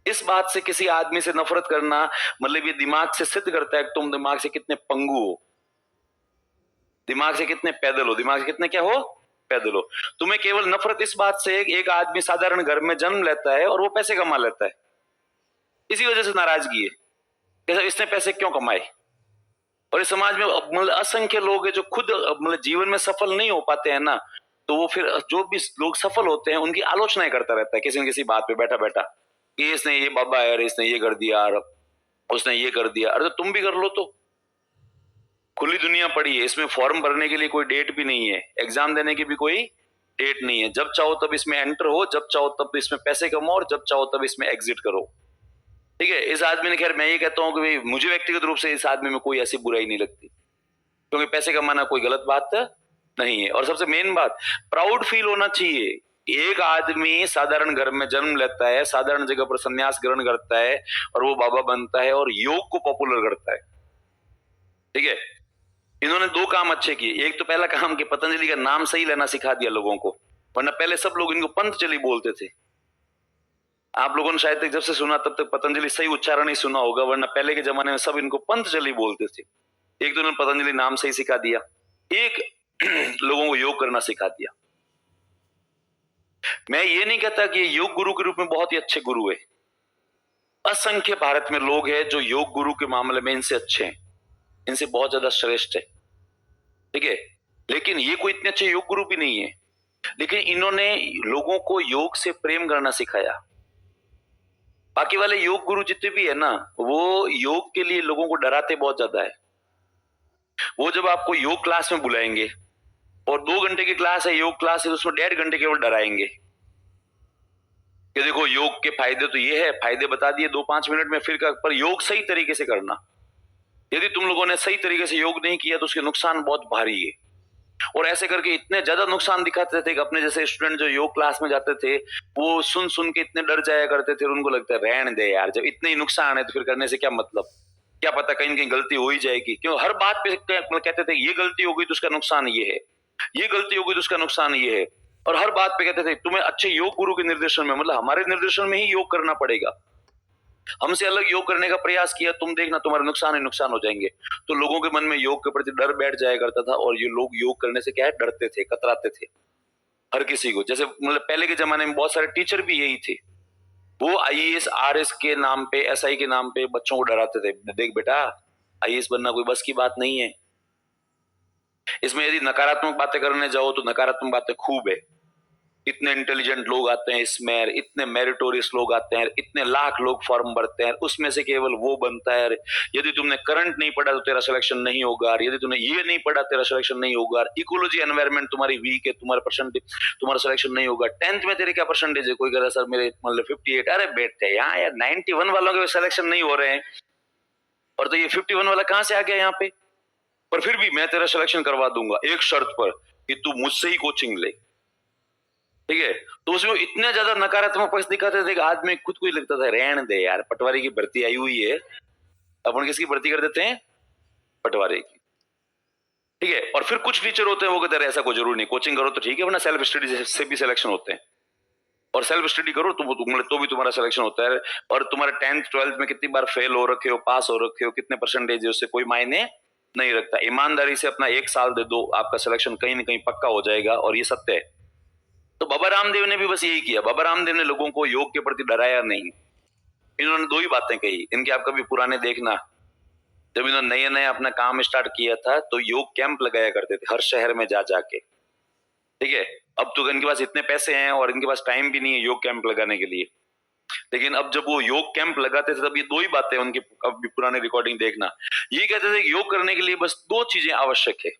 इस बात से किसी आदमी से नफरत करना मतलब ये दिमाग से सिद्ध करता है कि तुम दिमाग से कितने पंगु हो, दिमाग से कितने पैदल हो, दिमाग से कितने क्या हो? पैदल हो। तुम्हें केवल नफरत इस बात से एक आदमी साधारण घर में जन्म लेता है और वो पैसे कमा लेता है, इसी वजह से नाराजगी है कि इसने पैसे क्यों कमाए। और इस समाज में मतलब असंख्य लोग हैं जो खुद मतलब जीवन में सफल नहीं हो पाते हैं ना, तो वो फिर जो भी लोग सफल होते हैं उनकी आलोचनाएं करता रहता है किसी न किसी बात पे बैठा बैठा कि इसने ये बाबा है, इसने ये कर दिया, उसने ये कर दिया। अरे तो तुम भी कर लो। तो खुली दुनिया पड़ी है, इसमें फॉर्म भरने के लिए कोई डेट भी नहीं है, एग्जाम देने की भी कोई डेट नहीं है। जब चाहो तब इसमें एंटर हो, जब चाहो तब इसमें पैसे कमाओ और जब चाहो तब इसमें एग्जिट करो। ठीक है। इस आदमी ने खैर मैं ये कहता हूं कि भाई मुझे व्यक्तिगत रूप से इस आदमी में कोई ऐसी बुराई नहीं लगती, क्योंकि पैसे कमाना कोई गलत बात नहीं है। और सबसे मेन बात, प्राउड फील होना चाहिए। एक आदमी साधारण घर में जन्म लेता है, साधारण जगह पर संन्यास ग्रहण करता है और वो बाबा बनता है और योग को पॉपुलर करता है। ठीक है। इन्होंने 2 काम अच्छे किए। एक तो पहला काम कि पतंजलि का नाम सही लेना सिखा दिया लोगों को, वरना पहले सब लोग इनको पंतजलि बोलते थे। आप लोगों ने शायद तक जब से सुना तब तक पतंजलि सही उच्चारण ही सुना होगा, वरना पहले के जमाने में सब इनको पंतजलि बोलते थे। एक तो उन्होंने पतंजलि नाम सही सिखा दिया, एक लोगों को योग करना सिखा दिया। मैं ये नहीं कहता कि योग गुरु के रूप में बहुत ही अच्छे गुरु है। असंख्य भारत में लोग हैं जो योग गुरु के मामले में इनसे अच्छे हैं, इनसे बहुत ज्यादा श्रेष्ठ है। ठीक है। लेकिन ये कोई इतने अच्छे योग गुरु भी नहीं है। लेकिन इन्होंने लोगों को योग से प्रेम करना सिखाया। बाकी वाले योग गुरु जितने भी है ना, वो योग के लिए लोगों को डराते बहुत ज्यादा है। वो जब आपको योग क्लास में बुलाएंगे और 2 घंटे की क्लास है, योग क्लास है, तो उसमें 1.5 घंटे केवल डराएंगे कि देखो योग के फायदे तो ये है, फायदे बता दिए 2-5 मिनट में, फिर पर योग सही तरीके से करना। यदि तुम लोगों ने सही तरीके से योग नहीं किया तो उसके नुकसान बहुत भारी है। और ऐसे करके इतने ज्यादा नुकसान दिखाते थे कि अपने जैसे स्टूडेंट जो योग क्लास में जाते थे वो सुन सुन के इतने डर जाया करते थे, उनको लगता है रहने दे यार, जब इतने ही नुकसान है तो फिर करने से क्या मतलब, क्या पता कहीं कहीं गलती हो ही जाएगी। क्यों हर बात पे कहते थे ये गलती हो गई तो उसका नुकसान ये है, ये गलती हो गई तो उसका नुकसान ये है। और हर बात पे कहते थे तुम्हें अच्छे योग गुरु के निर्देशन में, मतलब हमारे निर्देशन में ही योग करना पड़ेगा। हमसे अलग योग करने का प्रयास किया तुम देखना तुम्हारे नुकसान ही नुकसान हो जाएंगे। तो लोगों के मन में योग के प्रति डर बैठ जाया करता था और ये लोग योग करने से क्या है, डरते थे, कतराते थे हर किसी को। जैसे मतलब पहले के जमाने में बहुत सारे टीचर भी यही थे, वो आईएएस आरएस के नाम पे, एसआई के नाम पे बच्चों को डराते थे। देख बेटा, आईएएस बनना कोई बस की बात नहीं है। इसमें यदि नकारात्मक बातें करने जाओ तो नकारात्मक बातें खूब है, इतने इंटेलिजेंट लोग आते हैं इसमें, इतने मेरिटोरियस लोग आते हैं, इतने लाख लोग फॉर्म भरते हैं, उसमें से केवल वो बनता है। यदि तुमने करंट नहीं पढ़ा तो तेरा सिलेक्शन नहीं होगा, यदि तुमने ये नहीं पढ़ा तेरा सिलेक्शन नहीं होगा, इकोलॉजी एनवायरनमेंट तुम्हारी वीक है, तुम्हारा परसेंटेज, तुम्हारा सिलेक्शन नहीं होगा। 10th में तेरे क्या परसेंटेज है? कोई कह रहा सर मेरे मतलब 58। अरे बेटे यहाँ यार 91 वालों के सिलेक्शन नहीं हो रहे हैं, और तो ये 51 वाला कहां से आ गया यहाँ पे? पर फिर भी मैं तेरा सिलेक्शन करवा दूंगा एक शर्त पर कि तू मुझसे ही कोचिंग ले, ठीक है? तो उसमें इतने ज्यादा नकारात्मक पक्ष दिखाते थे कि आदमी खुद को ही लगता था रहने दे यार, पटवारी की भर्ती आई हुई है, अपन किसकी भर्ती कर देते हैं? पटवारी की, ठीक है? और फिर कुछ टीचर होते हैं वो कहते हैं ऐसा कोई जरूरी नहीं, कोचिंग करो तो ठीक है, वरना सेल्फ स्टडी से भी सिलेक्शन होते हैं, और सेल्फ स्टडी करो तो भी तुम्हारा सिलेक्शन होता है। और तुम्हारे 10th 12th में कितनी बार फेल हो रखे हो, पास हो रखे हो, कितने परसेंटेज है, उससे कोई मायने नहीं रखता। ईमानदारी से अपना 1 साल दे दो, आपका सिलेक्शन कहीं ना कहीं पक्का हो जाएगा, और ये सत्य है। तो बाबा रामदेव ने भी बस यही किया। बाबा रामदेव ने लोगों को योग के प्रति डराया नहीं। इन्होंने 2 ही बातें कही। इनके आप कभी पुराने देखना, जब इन्होंने नए नए अपना काम स्टार्ट किया था तो योग कैंप लगाया करते थे हर शहर में जा जाके, ठीक है? अब तो इनके पास इतने पैसे हैं और इनके पास टाइम भी नहीं है योग कैंप लगाने के लिए, लेकिन अब जब वो योग कैंप लगाते थे तब ये 2 ही बातें उनकी अब पुरानी रिकॉर्डिंग देखना, ये कहते थे कि योग करने के लिए बस 2 चीजें आवश्यक है।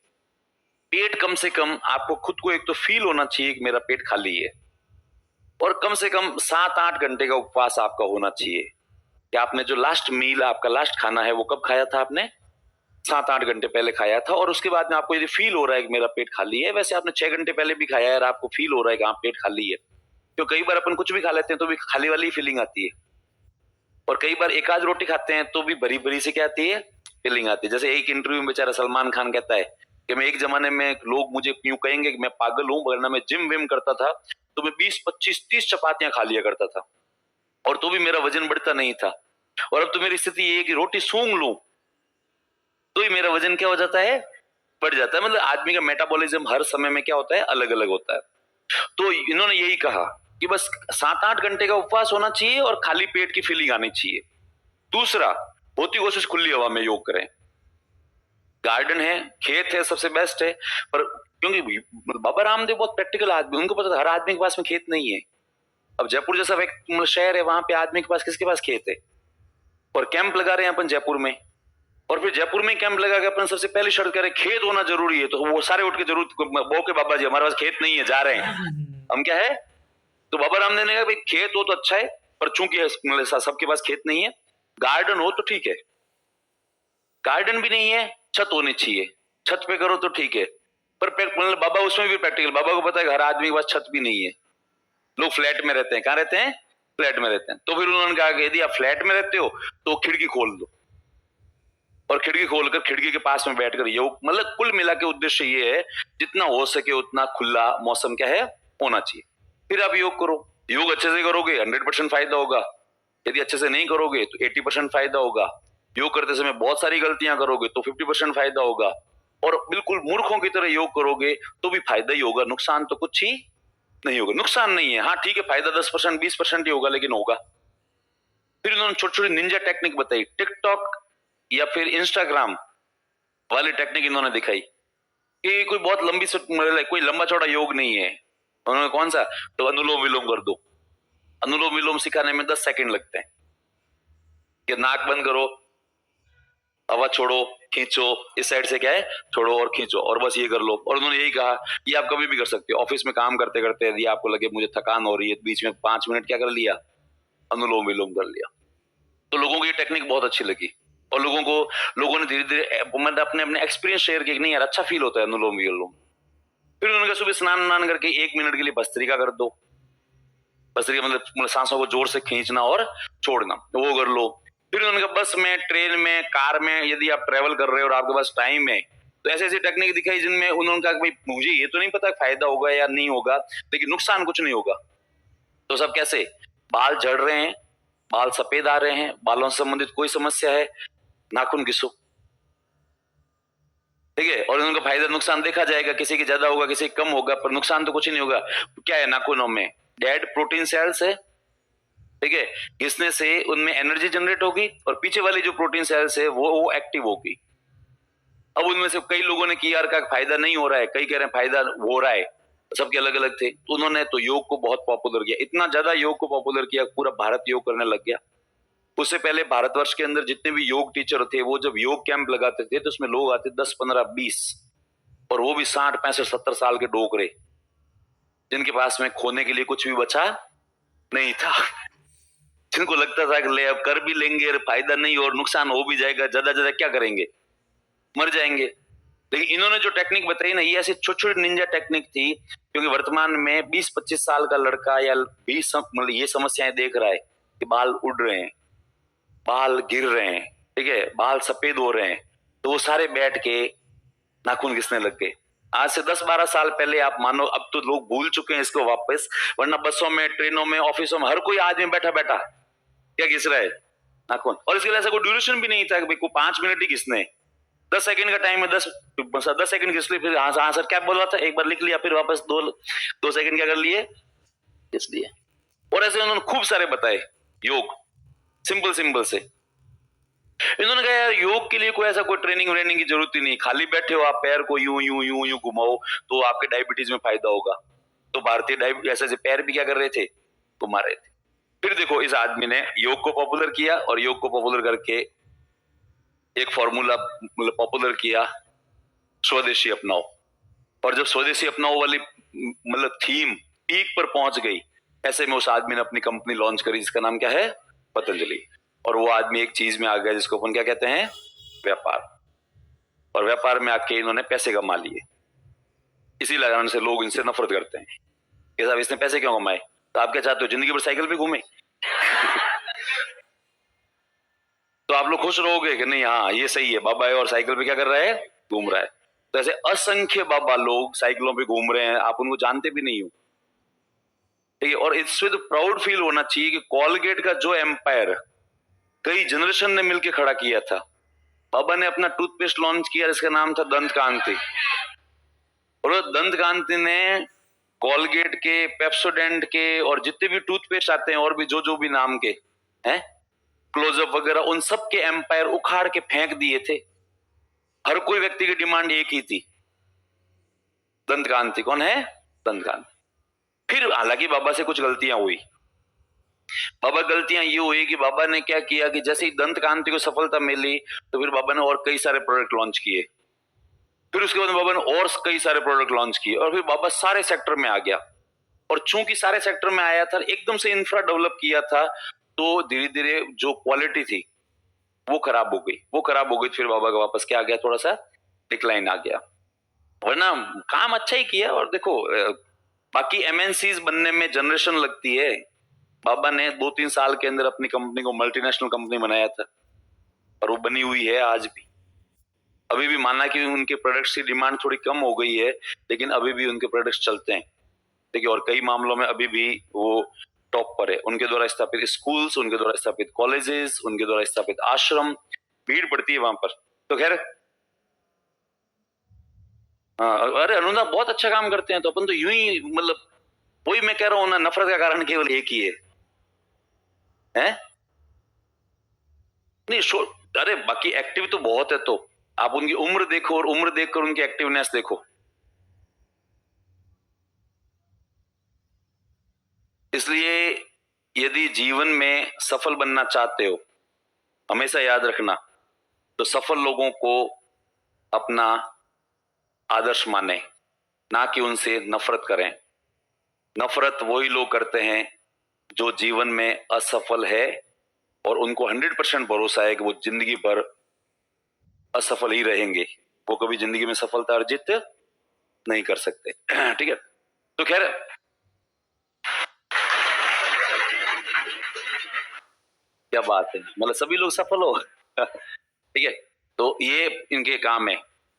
पेट कम से कम आपको खुद को एक तो फील होना चाहिए कि मेरा पेट खाली है, और कम से कम 7-8 घंटे का उपवास आपका होना चाहिए कि आपने जो लास्ट मील, आपका लास्ट खाना है वो कब खाया था? आपने 7-8 घंटे पहले खाया था, और उसके बाद में आपको यदि फील हो रहा है कि मेरा पेट खाली है, वैसे आपने 6 घंटे पहले भी खाया है और आपको फील हो रहा है कि हाँ पेट खाली है, तो कई बार अपन कुछ भी खा लेते हैं तो भी खाली वाली फीलिंग आती है, और कई बार एक आध रोटी खाते हैं तो भी भरी भरी से क्या आती है? फीलिंग आती है। जैसे एक इंटरव्यू में बेचारा सलमान खान कहता है कि मैं एक जमाने में लोग मुझे यूं कहेंगे कि मैं पागल हूं, वरना मैं जिम विम करता था तो मैं 20-25-30 चपातियां खा लिया करता था, और तो भी मेरा वजन बढ़ता नहीं था, और अब तो मेरी स्थिति ये है कि रोटी सूंघ लूं तो ही मेरा वजन क्या हो जाता है? बढ़ जाता है। मतलब आदमी का मेटाबॉलिज्म हर समय में क्या होता है? अलग अलग होता है। तो इन्होंने यही कहा कि बस 7-8 घंटे का उपवास होना चाहिए और खाली पेट की फीलिंग आनी चाहिए। दूसरा, होती कोशिश खुली हवा में योग करें। गार्डन है, खेत है, सबसे बेस्ट है। पर क्योंकि बाबा रामदेव बहुत प्रैक्टिकल आदमी, उनको पता था हर आदमी के पास में खेत नहीं है। अब जयपुर जैसा शहर है, वहां पे आदमी के पास किसके पास खेत है? और कैंप लगा रहे हैं अपन जयपुर में, और फिर जयपुर में कैंप लगा के अपन सबसे पहली शर्त करें खेत होना जरूरी है, तो वो सारे उठ के जरूर बो के बाबा जी हमारे पास खेत नहीं है, जा रहे हैं हम, क्या है? तो बाबा रामदेव ने कहा भाई खेत हो तो अच्छा है, पर चूंकि सबके पास खेत नहीं है, गार्डन हो तो ठीक है। गार्डन भी नहीं है, छत होनी चाहिए, छत पे करो तो ठीक है। पर मतलब बाबा उसमें भी प्रैक्टिकल, बाबा को पता है हर आदमी के पास छत भी नहीं है, लोग फ्लैट में रहते हैं। कहां रहते हैं? फ्लैट में रहते हैं। तो फिर उन्होंने कहा कि यदि आप फ्लैट में रहते हो तो खिड़की खोल दो, और खिड़की खोलकर खिड़की के पास में बैठकर योग, मतलब कुल मिला के उद्देश्य ये है जितना हो सके उतना खुला मौसम क्या है? होना चाहिए। फिर आप योग करो। योग अच्छे से करोगे 100% फायदा होगा, यदि अच्छे से नहीं करोगे तो 80% फायदा होगा। योग करते समय बहुत सारी गलतियां करोगे तो 50% फायदा होगा, और बिल्कुल मूर्खों की तरह योग करोगे तो भी फायदा ही होगा, नुकसान तो कुछ ही नहीं होगा। नुकसान नहीं है, हाँ ठीक है, फायदा 10% 20% ही होगा, लेकिन होगा। फिर उन्होंने छोटी छोटी निंजा टेक्निक बताई, टिकटॉक या फिर इंस्टाग्राम वाली टेक्निक इन्होंने दिखाई कि कोई बहुत लंबी कोई लंबा चौड़ा योग नहीं है। उन्होंने कौन सा? तो अनुलोम विलोम कर दो। अनुलोम विलोम सिखाने में 10 सेकंड लगते हैं कि नाक बंद करो, हवा छोड़ो, खींचो, इस साइड से क्या है? छोड़ो और खींचो, और बस ये कर लो। और उन्होंने यही कहा ये आप कभी भी कर सकते हो, ऑफिस में काम करते करते यदि आपको लगे मुझे थकान हो रही है, बीच में 5 मिनट क्या कर लिया? अनुलोम विलोम कर लिया। तो लोगों को ये टेक्निक बहुत अच्छी लगी, और लोगों ने धीरे धीरे मतलब अपने अपने एक्सपीरियंस शेयर किए, नहीं यार अच्छा फील होता है अनुलोम विलोम। फिर उन्होंने कहा सुबह स्नान करके 1 मिनट के लिए भस्त्रिका कर दो। भस्त्रिका मतलब सांसों को जोर से खींचना और छोड़ना, तो वो कर लो। फिर उन्होंने कहा बस में, ट्रेन में, कार में यदि आप ट्रेवल कर रहे हो और आपके पास टाइम है तो ऐसी ऐसी टेक्निक दिखाई जिनमें उन्होंने कहा भाई मुझे ये तो नहीं पता फायदा होगा या नहीं होगा, लेकिन नुकसान कुछ नहीं होगा। तो सब कैसे? बाल झड़ रहे हैं, बाल सफेद आ रहे हैं, बालों से संबंधित कोई समस्या है, नाखून घिसो, ठीक है? और उनका फायदा नुकसान देखा जाएगा, किसी की ज्यादा होगा किसी कम होगा, पर नुकसान तो कुछ नहीं होगा। क्या है नाखूनों में? डेड प्रोटीन सेल्स है, ठीक है? घिसने से उनमें एनर्जी जनरेट होगी, और पीछे वाली जो प्रोटीन सेल्स है वो एक्टिव होगी। अब उनमें से कई लोगों ने किया का फायदा नहीं हो रहा है, कई कह रहे हैं फायदा हो रहा है। सबके अलग अलग थे, तो उन्होंने तो योग को बहुत पॉपुलर किया, इतना ज्यादा योग को पॉपुलर किया पूरा भारत योग करने लग गया। उससे पहले भारतवर्ष के अंदर जितने भी योग टीचर थे वो जब योग कैंप लगाते थे तो उसमें लोग आते 10, 15, 20, और वो भी 60, 65, 70 साल के डोकरे, जिनके पास में खोने के लिए कुछ भी बचा नहीं था, जिनको लगता था कि ले अब कर भी लेंगे और फायदा नहीं और नुकसान हो भी जाएगा, ज्यादा ज्यादा क्या करेंगे, मर जाएंगे। लेकिन इन्होंने जो टेक्निक बताई ना, ये ऐसी छोटी छोटी निंजा टेक्निक थी, क्योंकि वर्तमान में 20-25 साल का लड़का या 20 मतलब ये समस्याएं देख रहा है कि बाल उड़ रहे हैं, बाल गिर रहे हैं, ठीक है, बाल सफेद हो रहे हैं, तो वो सारे बैठ के नाखून घिसने लग गए। आज से 10-12 साल पहले आप मानो, अब तो लोग भूल चुके हैं इसको वापस, वरना बसों में, ट्रेनों में, ऑफिसों में हर कोई आदमी बैठा बैठा क्या घिस रहा है, नाखून। और इसके लिए ऐसा कोई ड्यूरेशन भी नहीं था कि भाई को 5 मिनट ही घिसने, 10 सेकंड का टाइम है, 10 सेकंड घिस ली, फिर हाँ सर क्या बोला था, एक बार लिख लिया, फिर वापस 2 सेकंड क्या कर लिए, घिस लिए। और ऐसे उन्होंने खूब सारे बताए योग, सिंपल सिंपल से। इन्होंने कहा यार योग के लिए कोई ऐसा कोई ट्रेनिंग व्रेनिंग की जरूरत ही नहीं, खाली बैठे हो आप, पैर को यूं यूं यूं यूं घुमाओ तो आपके डायबिटीज में फायदा होगा। तो भारतीय डायबिटीज ऐसे पैर भी क्या कर रहे थे, घुमा रहे थे। फिर देखो इस आदमी ने योग को पॉपुलर किया, और योग को पॉपुलर करके एक फॉर्मूला मतलब पॉपुलर किया, स्वदेशी अपनाओ। और जब स्वदेशी अपनाओ वाली मतलब थीम पीक पर पहुंच गई, ऐसे में उस आदमी ने अपनी कंपनी लॉन्च करी जिसका नाम क्या है, पतंजलि। और वो आदमी एक चीज में आ गया जिसको अपन क्या कहते हैं, व्यापार। और व्यापार में आके इन्होंने पैसे कमा लिए, इसी कारण से लोग इनसे नफरत करते हैं कि साहब इसने पैसे क्यों कमाए। तो आप क्या चाहते हो, जिंदगी भर साइकिल पे घूमे? तो आप लोग खुश रहोगे कि नहीं, हाँ ये सही है, बाबा है और साइकिल पे क्या कर रहा है, घूम रहा है। तो ऐसे असंख्य बाबा लोग साइकिलों पे घूम रहे हैं, आप उनको जानते भी नहीं हो, ठीक है। और इससे तो प्राउड फील होना चाहिए कि कोलगेट का जो एम्पायर कई जनरेशन ने मिलकर खड़ा किया था, बाबा ने अपना टूथपेस्ट लॉन्च किया जिसका नाम था दंत कांति, और दंत कांति ने कोलगेट के, पेप्सोडेंट के और जितने भी टूथपेस्ट आते हैं और भी जो भी नाम के हैं, क्लोजअप वगैरह, उन सब के एम्पायर उखाड़ के फेंक दिए थे। हर कोई व्यक्ति की डिमांड एक ही थी, दंत कांति। कौन है, दंत कांति। फिर हालांकि बाबा से कुछ गलतियां हुई, बाबा गलतियां ये हुई कि बाबा ने क्या किया कि जैसे ही दंत कांति को सफलता मिली तो फिर बाबा ने और कई सारे प्रोडक्ट लॉन्च किए, फिर उसके बाद बाबा ने और कई सारे प्रोडक्ट लॉन्च किए, और फिर बाबा सारे सेक्टर में आ गया। और चूंकि सारे सेक्टर में आया था, एकदम से इंफ्रा डेवलप किया था, तो धीरे धीरे जो क्वालिटी थी वो खराब हो गई, फिर बाबा का वापस क्या आ गया, थोड़ा सा डिक्लाइन आ गया। वरना काम अच्छा ही किया। और देखो बाकी एमएनसीज बनने में जनरेशन लगती है, बाबा ने 2-3 साल के अंदर अपनी कंपनी को मल्टीनेशनल कंपनी बनाया था, और वो बनी हुई है आज भी। अभी भी माना कि उनके प्रोडक्ट्स की डिमांड थोड़ी कम हो गई है, लेकिन अभी भी उनके प्रोडक्ट्स चलते हैं, देखिए। और कई मामलों में अभी भी वो टॉप पर है। उनके द्वारा स्थापित स्कूल्स, उनके द्वारा स्थापित कॉलेजेस, उनके द्वारा स्थापित आश्रम, भीड़ पड़ती है वहां पर। तो खैर हाँ, अरे अनुदा बहुत अच्छा काम करते हैं, तो अपन तो यूं ही मतलब, वही मैं कह रहा हूं ना, नफरत का कारण केवल एक ही है, हैं? नहीं अरे बाकी एक्टिव तो बहुत है, तो आप उनकी उम्र देखो और उम्र देखकर उनकी एक्टिवनेस देखो। इसलिए यदि जीवन में सफल बनना चाहते हो, हमेशा याद रखना, तो सफल लोगों को अपना आदर्श माने, ना कि उनसे नफरत करें। नफरत वही लोग करते हैं जो जीवन में असफल है और उनको 100% भरोसा है कि वो जिंदगी भर असफल ही रहेंगे, वो कभी जिंदगी में सफलता अर्जित नहीं कर सकते। ठीक है, तो खैर क्या बात है, मतलब सभी लोग सफल हो। ठीक है, तो ये इनके काम है।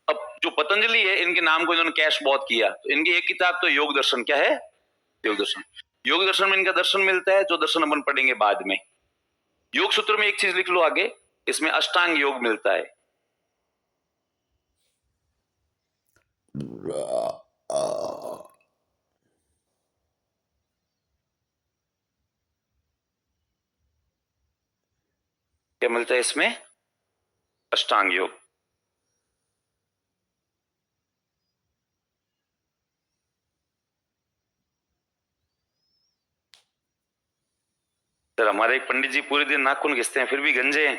अब जो पतंजलि है, इनके नाम को इन्होंने कैश बहुत किया, तो इनकी एक किताब तो योग दर्शन, क्या है, योग दर्शन। योग दर्शन में इनका दर्शन मिलता है, जो दर्शन अपन पढ़ेंगे बाद में। योग सूत्र में एक चीज लिख लो आगे, इसमें अष्टांग योग मिलता है। क्या मिलता है इसमें, अष्टांग योग। सर हमारे एक पंडित जी पूरे दिन नाखून घिसते हैं फिर भी गंजे हैं।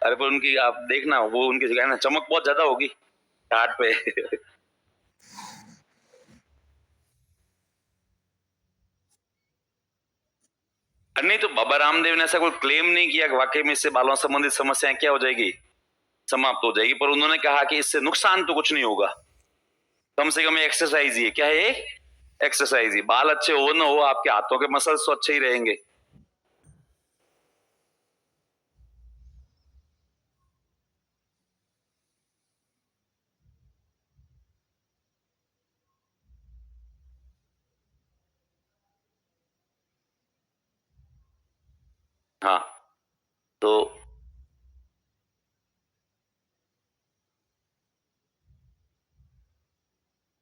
अरे पर उनकी आप देखना, वो उनकी ना चमक बहुत ज्यादा होगी हाथ पे। नहीं तो बाबा रामदेव ने ऐसा कोई क्लेम नहीं किया कि वाकई में इससे बालों संबंधित समस्याएं क्या हो जाएगी, समाप्त हो जाएगी, पर उन्होंने कहा कि इससे नुकसान तो कुछ नहीं होगा, कम से कम एक्सरसाइज ही है। क्या है? एक्सरसाइज ही। बाल अच्छे हो ना हो, आपके हाथों के मसल्स तो अच्छे ही रहेंगे। हाँ तो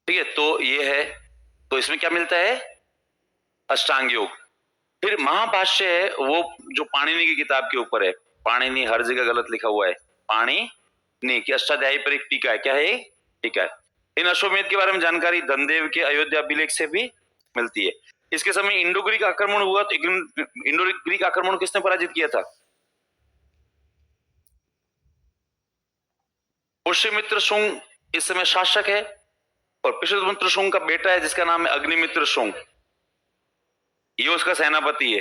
ठीक है, तो ये है, तो इसमें क्या मिलता है? अष्टांग योग। फिर महाभाष्य है वो जो पाणिनि की किताब के ऊपर है। पाणिनि हर जगह गलत लिखा हुआ है, पाणिनि की अष्टाध्यायी पर एक टीका है। क्या है? टीका है। इन अश्वमेध के बारे में जानकारी धनदेव के अयोध्या अभिलेख से भी मिलती है। इसके समय इंडो ग्रीक आक्रमण हुआ, तो इंडो ग्रीक आक्रमण किसने पराजित किया था? पुष्यमित्र शुंग इस समय शासक है, और पुष्यमित्र शुंग का बेटा है जिसका नाम है अग्निमित्र शुंग, ये उसका सेनापति है।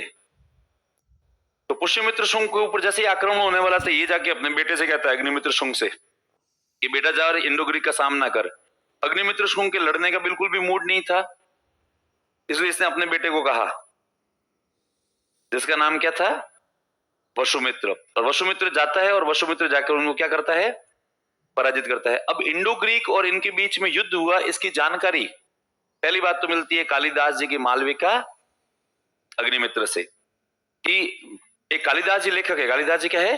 तो पुष्यमित्र शुंग के ऊपर जैसे ही आक्रमण होने वाला था, ये जाके अपने बेटे से कहता है अग्निमित्र शुंग से कि बेटा जा और इंडो ग्रीक का सामना कर। अग्निमित्र शुंग के लड़ने का बिल्कुल भी मूड नहीं था, इसलिए इसने अपने बेटे को कहा, जिसका नाम क्या था? वसुमित्र। और वसुमित्र जाता है और वसुमित्र जाकर उनको क्या करता है? पराजित करता है। अब इंडो ग्रीक और इनके बीच में युद्ध हुआ, इसकी जानकारी पहली बात तो मिलती है कालिदास जी की मालविका अग्निमित्र से, कि एक कालिदास जी लेखक है। कालिदास जी क्या है?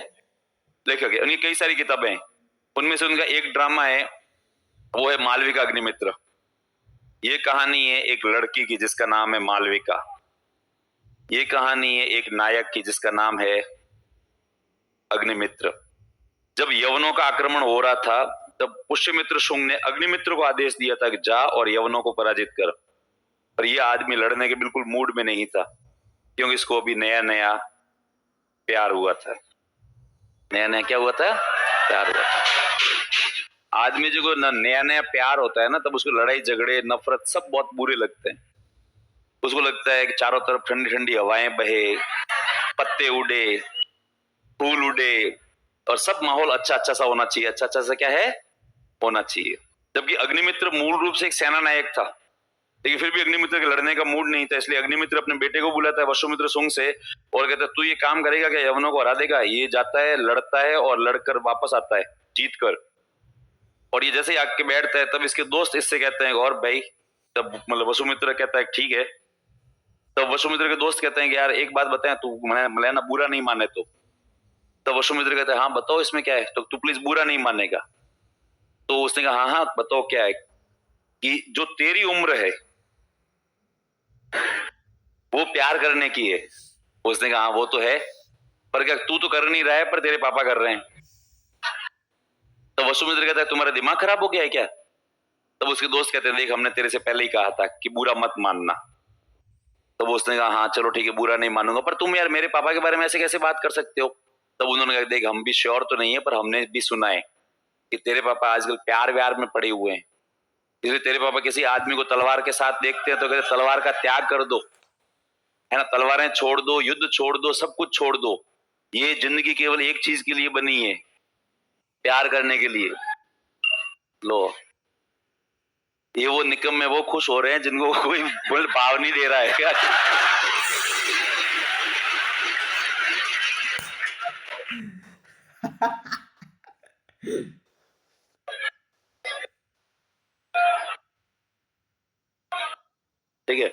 लेखक है। उनकी कई सारी किताबें हैं, उनमें से उनका एक ड्रामा है, वो है मालविका अग्निमित्र। ये कहानी है एक लड़की की जिसका नाम है मालविका। ये कहानी है एक नायक की जिसका नाम है अग्निमित्र। जब यवनों का आक्रमण हो रहा था, तब पुष्यमित्र शुंग ने अग्निमित्र को आदेश दिया था कि जा और यवनों को पराजित कर। पर यह आदमी लड़ने के बिल्कुल मूड में नहीं था, क्योंकि इसको अभी नया नया प्यार हुआ था। नया नया क्या हुआ था? प्यार हुआ था। आदमी जो नया नया प्यार होता है ना, तब उसको लड़ाई झगड़े नफरत सब बहुत बुरे लगते हैं। उसको लगता है कि चारों तरफ ठंडी ठंडी हवाएं बहे, पत्ते उड़े, फूल उड़े, और सब माहौल अच्छा अच्छा सा होना चाहिए। अच्छा अच्छा सा क्या है? होना चाहिए। जबकि अग्निमित्र मूल रूप से एक सेना नायक था, लेकिन फिर भी अग्निमित्र के लड़ने का मूड नहीं था, इसलिए अग्निमित्र अपने बेटे को बुलाता है वसुमित्र शुंग से और कहता है तू ये काम करेगा क्या? यवनों को हरा देगा। ये जाता है, लड़ता है और लड़कर वापस आता है जीत कर, और ये जैसे ही आके बैठता है, तब इसके दोस्त इससे कहते हैं और भाई, तब मतलब वसुमित्र कहता है ठीक है। तब वसुमित्र के दोस्त कहते हैं कि यार एक बात बताएं, तू मैं ना बुरा नहीं माने तो वसुमित्र कहता है हाँ बताओ इसमें क्या है, तो तू प्लीज बुरा नहीं मानेगा। तो उसने कहा हाँ हाँ बताओ क्या है, कि जो तेरी उम्र है वो प्यार करने की है। उसने कहा हाँ वो तो है, पर क्या तू तो कर नहीं रहा है, पर तेरे पापा कर रहे हैं। तो वसुमित्र कहता है तुम्हारा दिमाग खराब हो गया है क्या? तब उसके दोस्त कहते हैं देख हमने तेरे से पहले ही कहा था कि बुरा मत मानना। तब उसने कहा हाँ चलो ठीक है बुरा नहीं मानूंगा, पर तुम यार मेरे पापा के बारे में ऐसे कैसे बात कर सकते हो? तब उन्होंने कहा देख हम भी श्योर तो नहीं है, पर हमने भी सुना है कि तेरे पापा आजकल प्यार व्यार में पड़े हुए हैं, इसलिए तेरे पापा किसी आदमी को तलवार के साथ देखते हैं तो कहते तलवार का त्याग कर दो, है ना, तलवारें छोड़ दो, युद्ध छोड़ दो, सब कुछ छोड़ दो। ये जिंदगी केवल एक चीज के लिए बनी है, प्यार करने के लिए। लो, ये वो निकम्मे वो खुश हो रहे हैं जिनको कोई भाव नहीं दे रहा है क्या? ठीक है।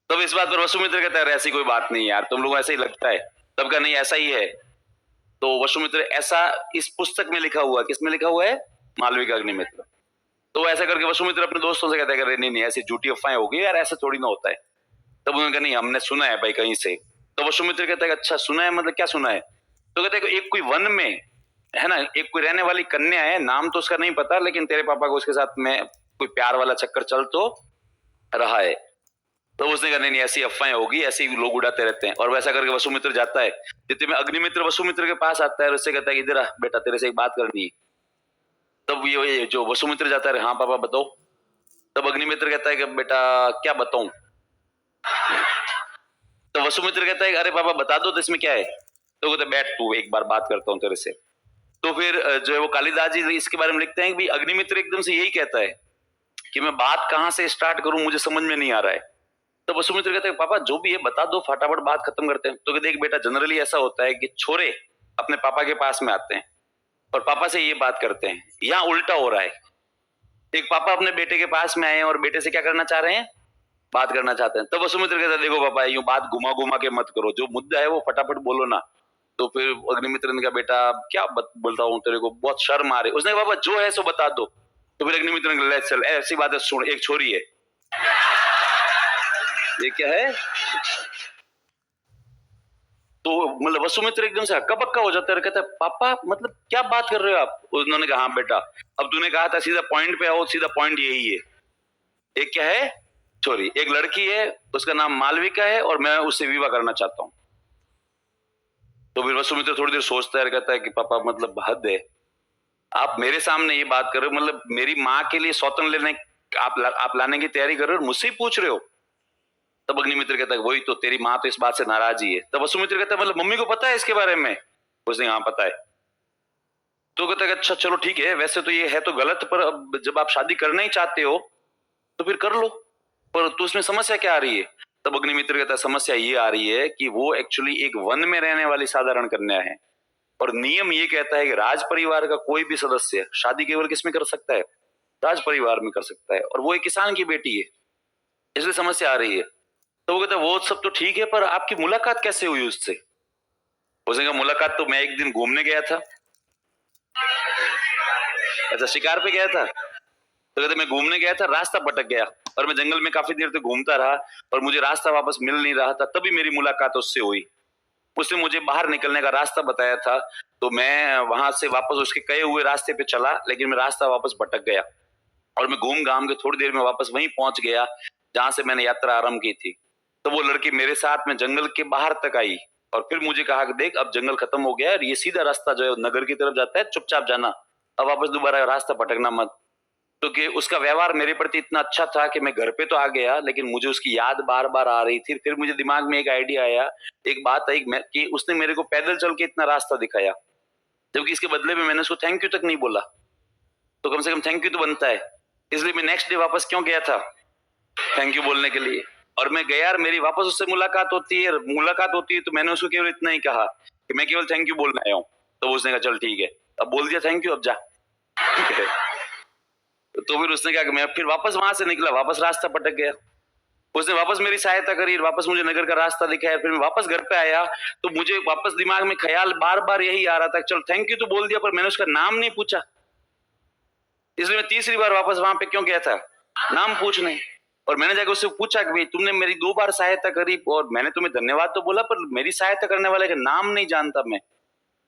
तब इस बात पर वसुमित्र कहता है ऐसी कोई बात नहीं यार, तुम लोग ऐसा ही लगता है। तब का नहीं ऐसा ही है। तो वसुमित्र ऐसा इस पुस्तक में लिखा हुआ, किसमें लिखा हुआ है? मालविका अग्निमित्र। तो ऐसा करके वसुमित्र अपने दोस्तों से कहता है नहीं नहीं ऐसी झूठी अफवाहें होगी यार, ऐसा थोड़ी ना होता है। तब उन्होंने कहा नहीं हमने सुना है भाई कहीं से। तो वसुमित्र कहता है अच्छा सुना है, मतलब क्या सुना है? तो कहते हैं एक कोई वन में है ना, एक कोई रहने वाली कन्या है, नाम तो उसका नहीं पता, लेकिन तेरे पापा को उसके साथ में कोई प्यार वाला चक्कर चल तो रहा है। तो उसने कहा नहीं ऐसी अफवाहें होगी, ऐसे ही लोग उड़ाते रहते हैं। और वैसा करके वसुमित्र जाता है, इतने में अग्निमित्र वसुमित्र के पास आता है और उससे कहता है इधर आ बेटा, तेरे से एक बात करनी है। तब ये जो वसुमित्र जाता है, हाँ पापा बताओ। तब अग्निमित्र कहता है कि बेटा क्या बताऊं। तो वसुमित्र कहता है अरे पापा बता दो तो इसमें क्या है। तो कहते बैठ तू एक बार बात करता हूँ तेरे से। तो फिर जो है वो कालिदास जी इसके बारे में लिखते हैं कि अग्निमित्र एकदम से यही कहता है कि मैं बात कहां से स्टार्ट करूं, मुझे समझ में नहीं आ रहा है। तो वसुमित्र कहते हैं पापा जो भी है बता दो, फटाफट बात खत्म करते हैं। तो कहते देख बेटा जनरली ऐसा होता है कि छोरे अपने पापा के पास में आते हैं और पापा से ये बात करते हैं, यहाँ उल्टा हो रहा है। एक पापा अपने बेटे के पास में आए और बेटे से क्या करना चाह रहे हैं, बात करना चाहते हैं। तब वसुमित्र कहता है देखो पापा यूं बात घुमा घुमा के मत करो, जो मुद्दा है वो फटाफट बोलो ना। तो फिर अग्निमित्र ने कहा बेटा क्या बोलता हूँ तेरे को, बहुत शर्म आ रही। उसने कहा पापा जो है सो बता दो। तो फिर अग्निमित्र ने कहा चल ऐसी बात है सुन, एक छोरी है। ये क्या है। तो मतलब वसुमित्र एकदम से हक्का बक्का हो जाता है, कहता है पापा मतलब क्या बात कर रहे हो आप। उन्होंने कहा हाँ बेटा अब तूने कहा था सीधा पॉइंट पे आओ, सीधा पॉइंट यही है। एक क्या है, छोरी, एक लड़की है उसका नाम मालविका है और मैं उससे विवाह करना चाहता हूं। तो फिर वसुमित्र थोड़ी देर सोचता है, कहता है कि पापा मतलब हद है, आप मेरे सामने ये बात कर रहे हो, मतलब मेरी माँ के लिए सौतन लेने आप लाने की तैयारी कर रहे हो, मुझसे ही पूछ रहे हो। तब अग्निमित्र कहता है वही तो, तेरी माँ तो इस बात से नाराज ही है। तब वसुमित्र कहता है मतलब मम्मी को पता है इसके बारे में। उसने हाँ पता है। तो कहता है अच्छा चलो ठीक है, वैसे तो ये है तो गलत, पर अब जब आप शादी करना ही चाहते हो तो फिर कर लो, पर तो उसमें समस्या क्या आ रही है। तब अग्निमित्र कहता है समस्या ये आ रही है कि वो एक्चुअली एक वन में रहने वाली साधारण कन्या है और नियम ये कहता है कि राज परिवार का कोई भी सदस्य शादी केवल किसमें कर सकता है, राज परिवार में कर सकता है, और वो एक किसान की बेटी है, इसलिए समस्या आ रही है। तो वो कहता है वो सब तो ठीक है, पर आपकी मुलाकात कैसे हुई उससे। उसने कहा मुलाकात तो मैं एक दिन घूमने गया था। अच्छा शिकार पे गया था। तो कहते मैं घूमने गया था, रास्ता भटक गया और मैं जंगल में काफी देर तक घूमता रहा और मुझे रास्ता वापस मिल नहीं रहा था, तभी मेरी मुलाकात उससे हुई। उसने मुझे बाहर निकलने का रास्ता बताया था, तो मैं वहां से वापस उसके कहे हुए रास्ते पे चला, लेकिन मैं रास्ता वापस भटक गया और मैं घूम घाम के थोड़ी देर में वापस वहीं पहुंच गया जहां से मैंने यात्रा आरंभ की थी। तो वो लड़की मेरे साथ में जंगल के बाहर तक आई और फिर मुझे कहा कि देख अब जंगल खत्म हो गया है, ये सीधा रास्ता जो है नगर की तरफ जाता है, चुपचाप जाना, अब वापस दोबारा रास्ता भटकना मत। तो कि उसका व्यवहार मेरे प्रति इतना अच्छा था कि मैं घर पे तो आ गया, लेकिन मुझे उसकी याद बार बार आ रही थी। फिर मुझे दिमाग में एक आइडिया आया, एक बात आई कि उसने मेरे को पैदल चल के इतना रास्ता दिखाया, जबकि इसके बदले में मैंने उसको थैंक यू तक नहीं बोला। तो कम से कम थैंक यू तो बनता है। इसलिए मैं नेक्स्ट डे वापस क्यों गया था, थैंक यू बोलने के लिए। और मैं गया और मेरी वापस उससे मुलाकात होती है तो मैंने उसको केवल इतना ही कहा कि मैं केवल थैंक यू बोलने आया हूँ। तो उसने कहा चल ठीक है, अब बोल दिया थैंक यू, अब जा। तो फिर उसने कहा कि मैं फिर वापस वहां से निकला, वापस रास्ता भटक गया। उसने वापस मेरी सहायता करी, वापस मुझे नगर का रास्ता दिखाया, फिर मैं वापस घर पे आया तो मुझे वापस दिमाग में ख्याल बार बार यही आ रहा था, चल थैंक यू तो बोल दिया, पर मैंने उसका नाम नहीं पूछा। इसलिए मैं तीसरी बार वापस वहां पे क्यों गया था, नाम पूछने। और मैंने जाकर उससे पूछा कि भाई तुमने मेरी 2 बार सहायता करी और मैंने तुम्हें धन्यवाद तो बोला, पर मेरी सहायता करने वाले का नाम नहीं जानता मैं,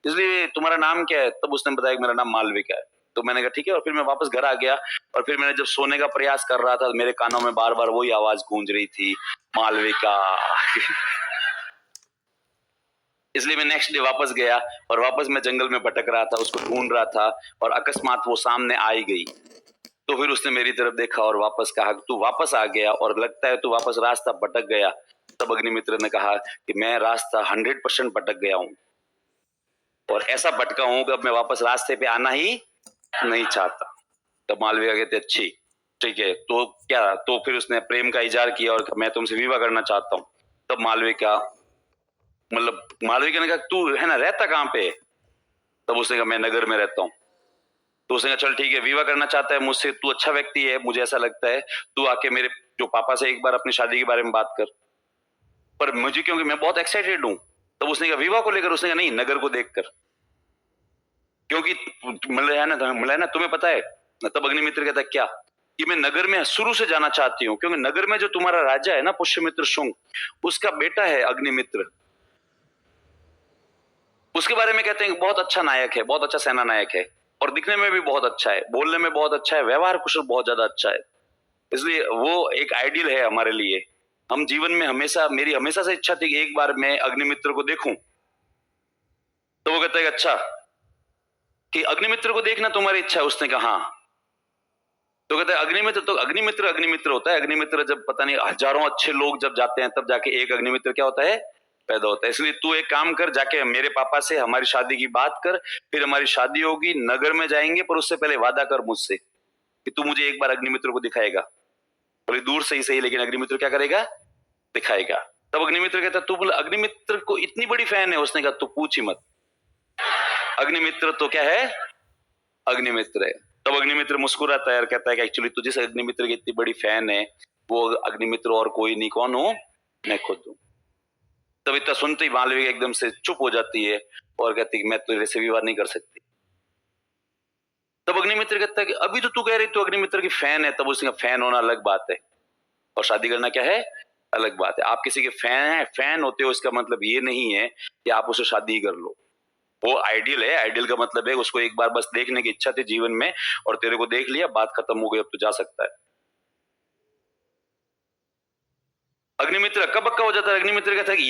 इसलिए तुम्हारा नाम क्या है। तब उसने बताया कि मेरा नाम मालविका है। तो मैंने कहा ठीक है, और फिर मैं वापस घर आ गया और फिर मैंने जब सोने का प्रयास कर रहा था मेरे कानों में बार बार वही आवाज गूंज रही थी, मालविका। इसलिए मैं नेक्स्ट डे वापस गया और वापस मैं जंगल में भटक रहा था, उसको ढूंढ रहा था और अकस्मात वो सामने आई गई। तो फिर उसने मेरी तरफ देखा और वापस कहा तू वापस आ गया और लगता है तू वापस रास्ता भटक गया। तब अग्निमित्र ने कहा कि मैं रास्ता 100% भटक गया हूं और ऐसा भटका हूं कि अब मैं वापस रास्ते पे आना ही नहीं चाहता। तब मालविका कहते अच्छी ठीक है, तो क्या, तो फिर उसने प्रेम का इजहार किया और मैं तुमसे विवाह करना चाहता हूँ। तब मालविका ने कहा तू है ना रहता कहाँ पे। तब उसने कहा मैं नगर में रहता हूँ। तो उसने कहा चल ठीक है, विवाह करना चाहता है मुझसे, तू अच्छा व्यक्ति है, मुझे ऐसा लगता है, तू आके मेरे जो पापा से एक बार अपनी शादी के बारे में बात कर। पर मुझे क्योंकि मैं बहुत एक्साइटेड हूँ। तब उसने कहा विवाह को लेकर, उसने कहा नहीं नगर को देखकर, क्योंकि मतलब है ना तुम्हें पता है। तब अग्निमित्र कहता है क्या, कि मैं नगर में शुरू से जाना चाहती हूँ, क्योंकि नगर में जो तुम्हारा राजा है ना पुष्यमित्र शुंग, उसका बेटा है अग्निमित्र। उसके बारे में कहते हैं बहुत अच्छा नायक है, बहुत अच्छा सेना नायक है और दिखने में भी बहुत अच्छा है, बोलने में बहुत अच्छा है, व्यवहार कुशल बहुत ज्यादा अच्छा है, इसलिए वो एक आइडियल है हमारे लिए, हम जीवन में मेरी हमेशा से इच्छा थी कि एक बार मैं अग्निमित्र को देखूं। तो वो कहता है अच्छा कि अग्निमित्र को देखना तुम्हारी इच्छा है? उसने कहा हाँ। तो कहता है अग्निमित्र, तो अग्निमित्र होता है। अग्निमित्र जब पता नहीं हजारों अच्छे लोग जब जाते हैं तब जाके एक अग्निमित्र क्या होता है, पैदा होता है। इसलिए तू एक काम कर, जाके मेरे पापा से हमारी शादी की बात कर, फिर हमारी शादी होगी, नगर में जाएंगे, पर उससे पहले वादा कर मुझसे कि तू मुझे एक बार अग्निमित्र को दिखाएगा। बोले दूर से ही सही, लेकिन अग्निमित्र क्या करेगा, दिखाएगा। तब अग्निमित्र कहता तू बोला अग्निमित्र को इतनी बड़ी फैन है? उसने कहा तू पूछ ही मत, अग्निमित्र तो क्या है, अग्निमित्र है। तब अग्निमित्र मुस्कुराता है और कहता है कि एक्चुअली तुझे से अग्निमित्र की इतनी बड़ी फैन है, वो अग्निमित्र और कोई नहीं, कौन हो, मैं खुद हूं। तब इतना सुनते ही मालविका एकदम से चुप हो जाती है और कहती है कि मैं तेरे से विवाह नहीं कर सकती। तब अग्निमित्र कहता है कि अभी तो तू कह रही तू अग्निमित्र की फैन है। तब उसने कहा फैन होना अलग बात है और शादी करना क्या है, अलग बात है। आप किसी के फैन होते हो, इसका मतलब ये नहीं है कि आप उसे शादी कर लो। वो आइडियल है, आइडियल का मतलब है उसको एक बार बस देखने की इच्छा थी जीवन में और तेरे को देख लिया, बात खत्म हो गई, अब तो जा सकता है। अग्निमित्र कब पक्का हो जाता है? अग्निमित्र कहता है कि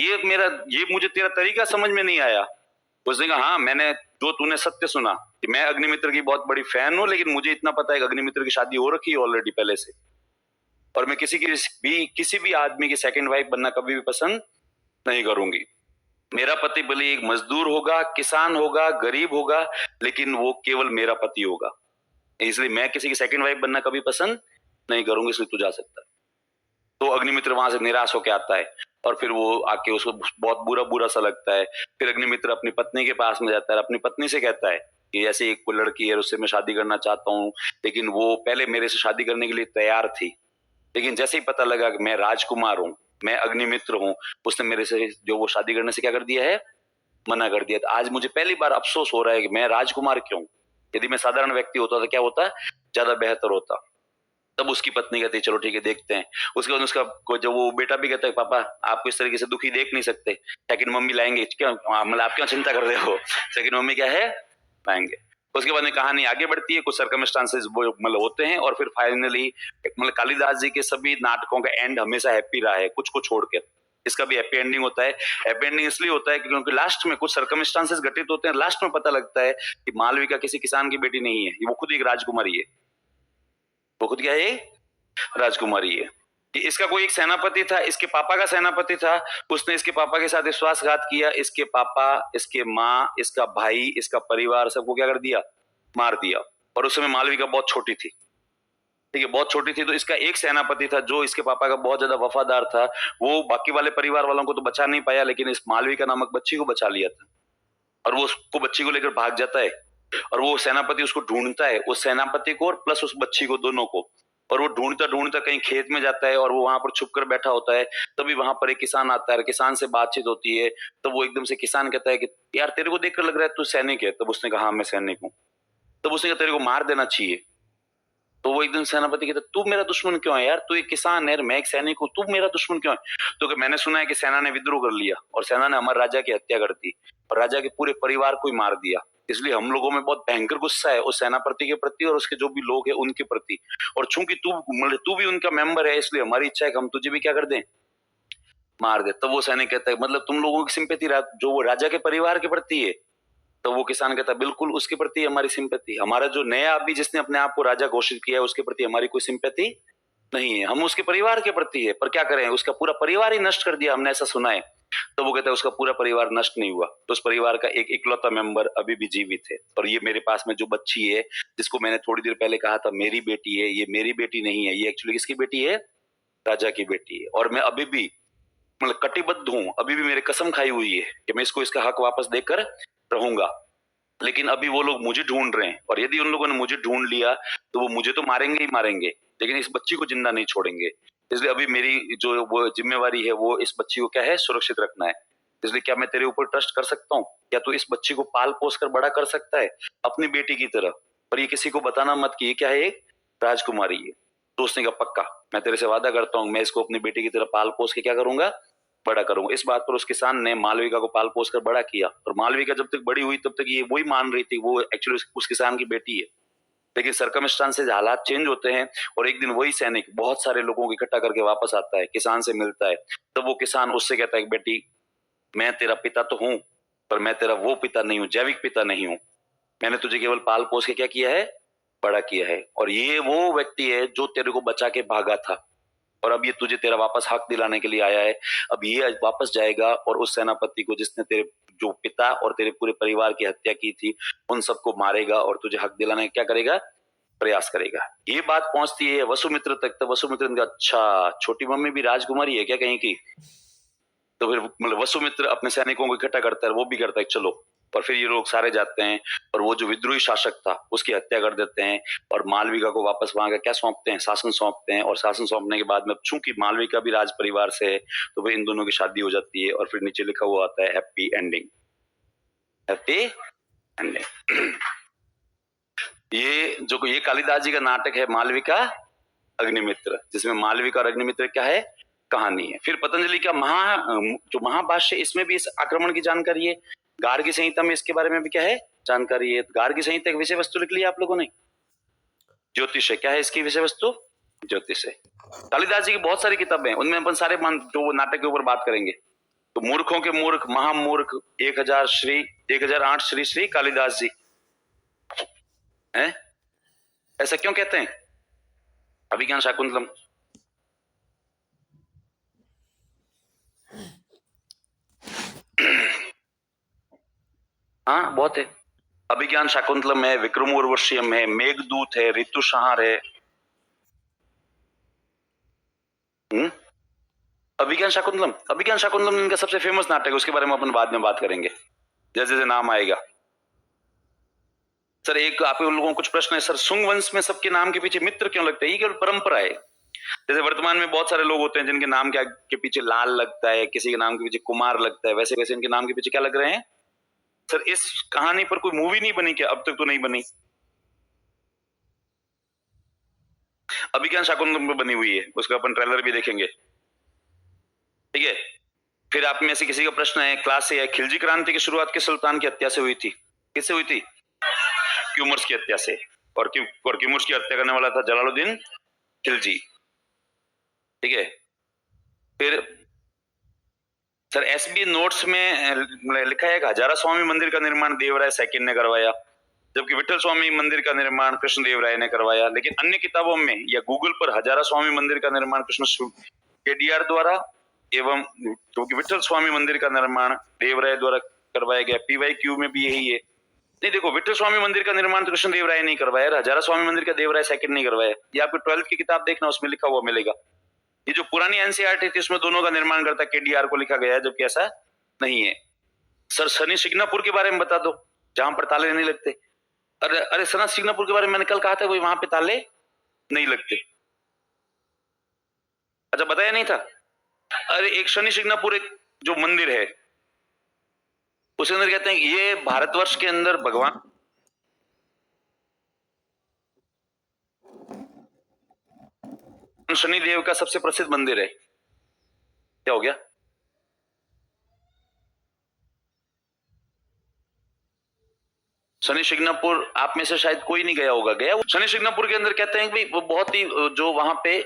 ये मुझे तेरा तरीका समझ में नहीं आया। उसने कहा हाँ, मैंने जो तूने सत्य सुना कि मैं अग्निमित्र की बहुत बड़ी फैन हूं, लेकिन मुझे इतना पता है कि अग्निमित्र की शादी हो रखी है ऑलरेडी पहले से, और मैं किसी भी आदमी की सेकंड वाइफ बनना कभी भी पसंद नहीं करूंगी। मेरा पति भले एक मजदूर होगा, किसान होगा, गरीब होगा, लेकिन वो केवल मेरा पति होगा। इसलिए मैं किसी की सेकंड वाइफ बनना कभी पसंद नहीं करूंगी, इसलिए तू जा सकता है। तो अग्निमित्र वहां से निराश होकर आता है और फिर वो आके उसको बहुत बुरा बुरा सा लगता है। फिर अग्निमित्र अपनी पत्नी के पास में जाता है, अपनी पत्नी से कहता है कि ऐसे एक लड़की है, उससे मैं शादी करना चाहता हूँ, लेकिन वो पहले मेरे से शादी करने के लिए तैयार थी, लेकिन जैसे ही पता लगा कि मैं राजकुमार हूँ, मैं अग्निमित्र हूँ, उसने मेरे से जो वो शादी करने से क्या कर दिया है, मना कर दिया। तो आज मुझे पहली बार अफसोस हो रहा है कि मैं राजकुमार क्यों, यदि मैं साधारण व्यक्ति होता तो क्या होता, ज्यादा बेहतर होता। तब उसकी पत्नी कहती है चलो ठीक है देखते हैं। उसके बाद उसका जब वो बेटा भी कहता है पापा आपको इस तरीके से दुखी देख नहीं सकते, सेकंड मम्मी लाएंगे, क्यों मतलब आप क्यों चिंता कर रहे हो, सेकंड मम्मी क्या है, लाएंगे। उसके बाद में कहानी आगे बढ़ती है, कुछ सर्कमस्टांसेस मतलब होते हैं और फिर फाइनली मतलब कालिदास जी के सभी नाटकों का एंड हमेशा हैप्पी रहा है, कुछ को छोड़ के। इसका भी हैप्पी एंडिंग होता है। हैप्पी एंडिंग इसलिए होता है क्योंकि लास्ट में कुछ सर्कमस्टांसेस घटित होते हैं, लास्ट में पता लगता है कि मालविका किसी किसान की बेटी नहीं है, वो खुद एक राजकुमारी है। वो खुद क्या है, राजकुमारी है। कि इसका कोई एक सेनापति था, इसके पापा का सेनापति था, उसने इसके पापा के साथ विश्वासघात किया, इसके पापा, इसके माँ, इसका भाई, इसका परिवार सबको क्या कर दिया, मार दिया। और उस समय मालविका बहुत छोटी थी, ठीक है, बहुत छोटी थी। तो इसका एक सेनापति था जो इसके पापा का बहुत ज्यादा वफादार था, वो बाकी वाले परिवार वालों को तो बचा नहीं पाया, लेकिन इस मालविका नामक बच्ची को बचा लिया था। और वो उसको बच्ची को लेकर भाग जाता है और वो सेनापति उसको ढूंढता है, उस सेनापति को और प्लस उस बच्ची को, दोनों को। और वो ढूंढता ढूंढता कहीं खेत में जाता है और वो वहां पर छुप कर बैठा होता है। तभी वहां पर एक किसान आता है, किसान से बातचीत होती है। तो वो एकदम से किसान कहता है कि यार तेरे को देखकर लग रहा है तू सैनिक है। तब उसने कहा हाँ मैं सैनिक हूँ। तब उसने कहा तेरे को मार देना चाहिए। तो वो एकदम सेनापति कहता तू मेरा दुश्मन क्यों है यार, तू एक किसान है, मैं एक सैनिक हूँ, तू मेरा दुश्मन क्यों है? तो मैंने सुना है कि सेना ने विद्रोह कर लिया और सेना ने हमारे राजा की हत्या कर दी और राजा के पूरे परिवार को ही मार दिया, इसलिए हम लोगों में बहुत भयंकर गुस्सा है उस सेनापति के प्रति और उसके जो भी लोग हैं उनके प्रति। और चूंकि तू भी उनका मेंबर है, इसलिए हमारी इच्छा है कि हम तुझे भी क्या कर दें, मार दे। तब वो सैनिक कहता है मतलब तुम लोगों की सिंपैथी जो वो राजा के परिवार के प्रति है? तो वो किसान कहता है बिल्कुल उसके प्रति हमारी सिंपैथी, हमारा जो नया अभी जिसने अपने आप को राजा घोषित किया है उसके प्रति हमारी कोई सिंपैथी नहीं है, हम उसके परिवार के प्रति है। पर क्या करें, उसका पूरा परिवार ही नष्ट कर दिया, हमने ऐसा सुना है। तो वो कहता है उसका पूरा परिवार नष्ट नहीं हुआ, तो उस परिवार का एक इकलौता मेंबर अभी भी जीवित है। और ये मेरे पास में जो बच्ची है, जिसको मैंने थोड़ी देर पहले कहा था मेरी बेटी है, ये मेरी बेटी नहीं है, ये एक्चुअली किसकी बेटी है, राजा की बेटी है। और मैं अभी भी मतलब कटिबद्ध हूं, अभी भी मेरे कसम खाई हुई है कि मैं इसको इसका हक वापस देकर रहूंगा। लेकिन अभी वो लोग मुझे ढूंढ रहे हैं और यदि उन लोगों ने मुझे ढूंढ लिया तो वो मुझे तो मारेंगे ही मारेंगे, लेकिन इस बच्ची को जिंदा नहीं छोड़ेंगे। इसलिए अभी मेरी जो वो जिम्मेवारी है वो इस बच्ची को क्या है, सुरक्षित रखना है। इसलिए क्या मैं तेरे ऊपर ट्रस्ट कर सकता हूँ? क्या तू इस बच्ची को पाल पोस कर बड़ा कर सकता है अपनी बेटी की तरह? पर ये किसी को बताना मत कि ये क्या है, एक राजकुमारी है। तो उसने कहा पक्का, मैं तेरे से वादा करता हूँ, मैं इसको अपनी बेटी की तरह पाल पोस के क्या करूंगा, बड़ा करूंगा। इस बात पर उस किसान ने मालविका को पाल पोस कर बड़ा किया और मालविका जब तक बड़ी हुई तब तक ये वही मान रही थी वो एक्चुअली उस किसान की बेटी है। लेकिन सर्कमस्टांसेस हालात चेंज होते हैं और एक दिन वही सैनिक बहुत सारे लोगों को इकट्ठा करके वापस आता है, किसान से मिलता है। तब वो किसान उससे कहता है बेटी मैं तेरा पिता तो हूं, पर मैं तेरा वो पिता नहीं हूं, जैविक पिता नहीं हूं। मैंने तुझे केवल पाल पोस के क्या किया है, बड़ा किया है। और ये वो व्यक्ति है जो तेरे को बचा के भागा था और अब ये तुझे तेरा वापस हक दिलाने के लिए आया है। अब ये वापस जाएगा और उस सेनापति को जिसने तेरे जो पिता और तेरे पूरे परिवार की हत्या की थी उन सबको मारेगा और तुझे हक दिलाने का क्या करेगा, प्रयास करेगा। ये बात पहुंचती है वसुमित्र तक। तो वसुमित्र ने कहा अच्छा छोटी मम्मी भी राजकुमारी है क्या कहीं की? तो फिर मतलब वसुमित्र अपने सैनिकों को इकट्ठा करता है, वो भी करता है चलो। और फिर ये लोग सारे जाते हैं और वो जो विद्रोही शासक था उसकी हत्या कर देते हैं और मालविका को वापस वहां का क्या सौंपते हैं, शासन सौंपते हैं। और शासन सौंपने के बाद में चूंकि मालविका भी राज परिवार से है तो फिर इन दोनों की शादी हो जाती है और फिर नीचे लिखा हुआ आता है हैप्पी एंडिंग, हैप्पी एंडिंग। ये कालिदास जी का नाटक है मालविका अग्निमित्र, जिसमें मालविका और अग्निमित्र क्या है, कहानी है। फिर पतंजलि का जो महाभाष्य, इसमें भी इस आक्रमण की जानकारी है। गार्गी संहिता में इसके बारे में भी क्या है, जानकारी है। गार्गी संहिता की विषय वस्तु लिख लिया आप लोगों ने, ज्योतिष है। क्या है इसकी विषय वस्तु, ज्योतिष है। कालिदास जी की बहुत सारी किताबें हैं, उनमें अपन सारे जो नाटक के ऊपर बात करेंगे। तो मूर्खों के मूर्ख महामूर्ख 1008 श्री श्री कालिदास जी है। ऐसा क्यों कहते हैं? अभिज्ञान शाकुंतलम हाँ बहुत है। अभिज्ञान शाकुंतलम है, विक्रमोर्वशीयम है, मेघदूत है, ऋतुसंहार है। अभिज्ञान शाकुंतलम इनका सबसे फेमस नाटक है, उसके बारे में अपन बाद में बात करेंगे जैसे जैसे नाम आएगा। सर एक आप लोगों को कुछ प्रश्न है सर, सुंग वंश में सबके नाम के पीछे मित्र क्यों लगते हैं? ये केवल परंपरा है। जैसे वर्तमान में बहुत सारे लोग होते हैं जिनके नाम के पीछे लाल लगता है, किसी के नाम के पीछे कुमार लगता है, वैसे वैसे इनके नाम के पीछे क्या लग रहे हैं सर? इस कहानी पर कोई मूवी नहीं बनी क्या? अब तक तो नहीं बनी। अभिज्ञान शाकुंतलम पर बनी हुई है, उसका अपन ट्रेलर भी देखेंगे, ठीक है। फिर आप में से किसी का प्रश्न है क्लास से, खिलजी क्रांति की शुरुआत किस सुल्तान की हत्या से हुई थी? किससे हुई थी? क्यूमर्स की हत्या से। और क्यूमर्स की हत्या करने वाला था जलालुद्दीन खिलजी, ठीक है। फिर सर एसबी नोट्स में लिखा है कि हजारा स्वामी मंदिर का निर्माण देवराय सेकंड ने करवाया, जबकि विठल स्वामी मंदिर का निर्माण कृष्णदेव राय ने करवाया। लेकिन अन्य किताबों में या गूगल पर हजारा स्वामी मंदिर का निर्माण कृष्ण केडीआर द्वारा एवं क्योंकि विठल स्वामी मंदिर का निर्माण देवराय द्वारा करवाया गया। पीवाईक्यू में भी यही है। नहीं देखो, विठल स्वामी मंदिर का निर्माण तो कृष्णदेव राय नहीं करवाया, हजारा स्वामी मंदिर का देवराय सेकंड नहीं करवाया। ये आपको 12th की किताब देखना, उसमें लिखा हुआ मिलेगा। ये जो पुरानी एनसीईआरटी थी उसमें दोनों का निर्माण करता केडीआर को लिखा गया है, जबकि ऐसा नहीं है। सर शनि शिग्नापुर के बारे में बता दो, जहां पर ताले नहीं लगते। अरे अरे सना शिग्नापुर के बारे में मैंने कल कहा था, कोई वहां पे ताले नहीं लगते। अच्छा बताया नहीं था? अरे एक शनि शिग्नापुर एक जो मंदिर है उसके अंदर कहते हैं ये भारतवर्ष के अंदर भगवान शनि देव का सबसे प्रसिद्ध मंदिर है। क्या हो गया? शनि शिग्नापुर आप में से शायद कोई नहीं गया होगा। गया? शनि शिग्नापुर के अंदर कहते हैं कि वो बहुत ही जो वहां पे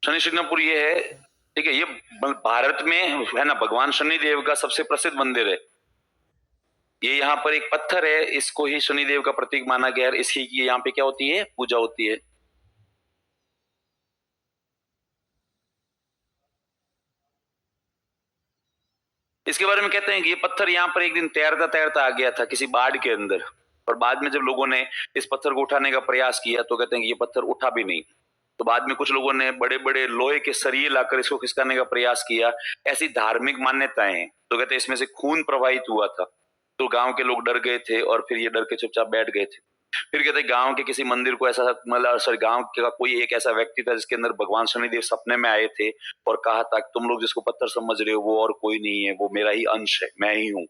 शनि शिग्नापुर ये है, ठीक है। ये भारत में है ना, भगवान शनि देव का सबसे प्रसिद्ध मंदिर है। ये यहाँ पर एक पत्थर है, इसको ही शनि देव का प्रतीक माना गया है। इसकी यहाँ पे क्या होती है, पूजा होती है। इसके बारे में कहते हैं कि ये पत्थर यहाँ पर एक दिन तैरता तैरता आ गया था किसी बाढ़ के अंदर, और बाद में जब लोगों ने इस पत्थर को उठाने का प्रयास किया तो कहते हैं कि ये पत्थर उठा भी नहीं। तो बाद में कुछ लोगों ने बड़े बड़े लोहे के सरिये लाकर इसको खिसकाने का प्रयास किया। ऐसी धार्मिक मान्यताएं हैं। तो कहते हैं इसमें से खून प्रवाहित हुआ था, तो गांव के लोग डर गए थे और फिर ये डर के चुपचाप बैठ गए थे। फिर कहते गांव के किसी मंदिर को ऐसा, मतलब सॉरी, गांव का कोई एक ऐसा व्यक्ति था जिसके अंदर भगवान शनिदेव सपने में आए थे और कहा था तुम लोग जिसको पत्थर समझ रहे हो वो और कोई नहीं है, वो मेरा ही अंश है, मैं ही हूँ।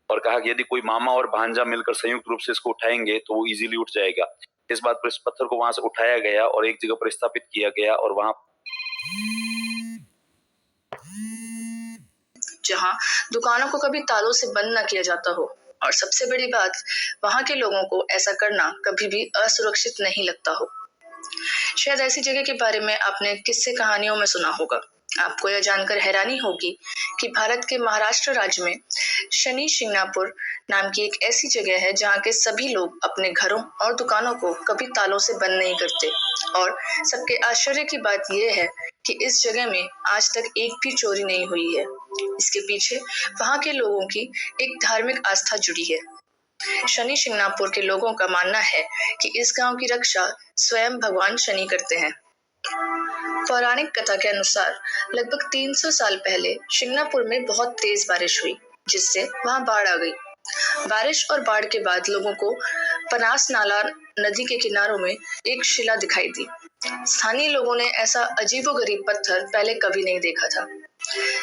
और कहा कि यदि कोई मामा और भांजा मिलकर संयुक्त रूप से इसको उठाएंगे तो वो इजीली उठ जाएगा। इस बात पर इस पत्थर को वहां से उठाया गया और एक जगह पर स्थापित किया गया और वहां जहां दुकानों को कभी तालों से बंद न किया जाता हो, और सबसे बड़ी बात, वहां के लोगों को ऐसा करना कभी भी असुरक्षित नहीं लगता हो। शायद ऐसी जगह के बारे में आपने किस्से कहानियों में सुना होगा। आपको यह जानकर हैरानी होगी कि भारत के महाराष्ट्र राज्य में शनि शिंगणापुर नाम की एक ऐसी जगह है जहाँ के सभी लोग अपने घरों और दुकानों को कभी तालों से बंद नहीं करते। और सबके आश्चर्य की बात यह है कि इस जगह में आज तक एक भी चोरी नहीं हुई है। इसके पीछे वहाँ के लोगों की एक धार्मिक आस्था जुड़ी है। शनि शिंगणापुर के लोगों का मानना है कि इस गांव की रक्षा स्वयं भगवान शनि करते हैं। पौराणिक कथा के अनुसार लगभग 300 साल पहले शिंगणापुर में बहुत तेज बारिश हुई, जिससे वहां बाढ़ आ गई। बारिश और बाढ़ के बाद लोगों को पनास नाला नदी के किनारों में एक शिला दिखाई दी। स्थानीय लोगों ने ऐसा अजीबोगरीब पत्थर पहले कभी नहीं देखा था।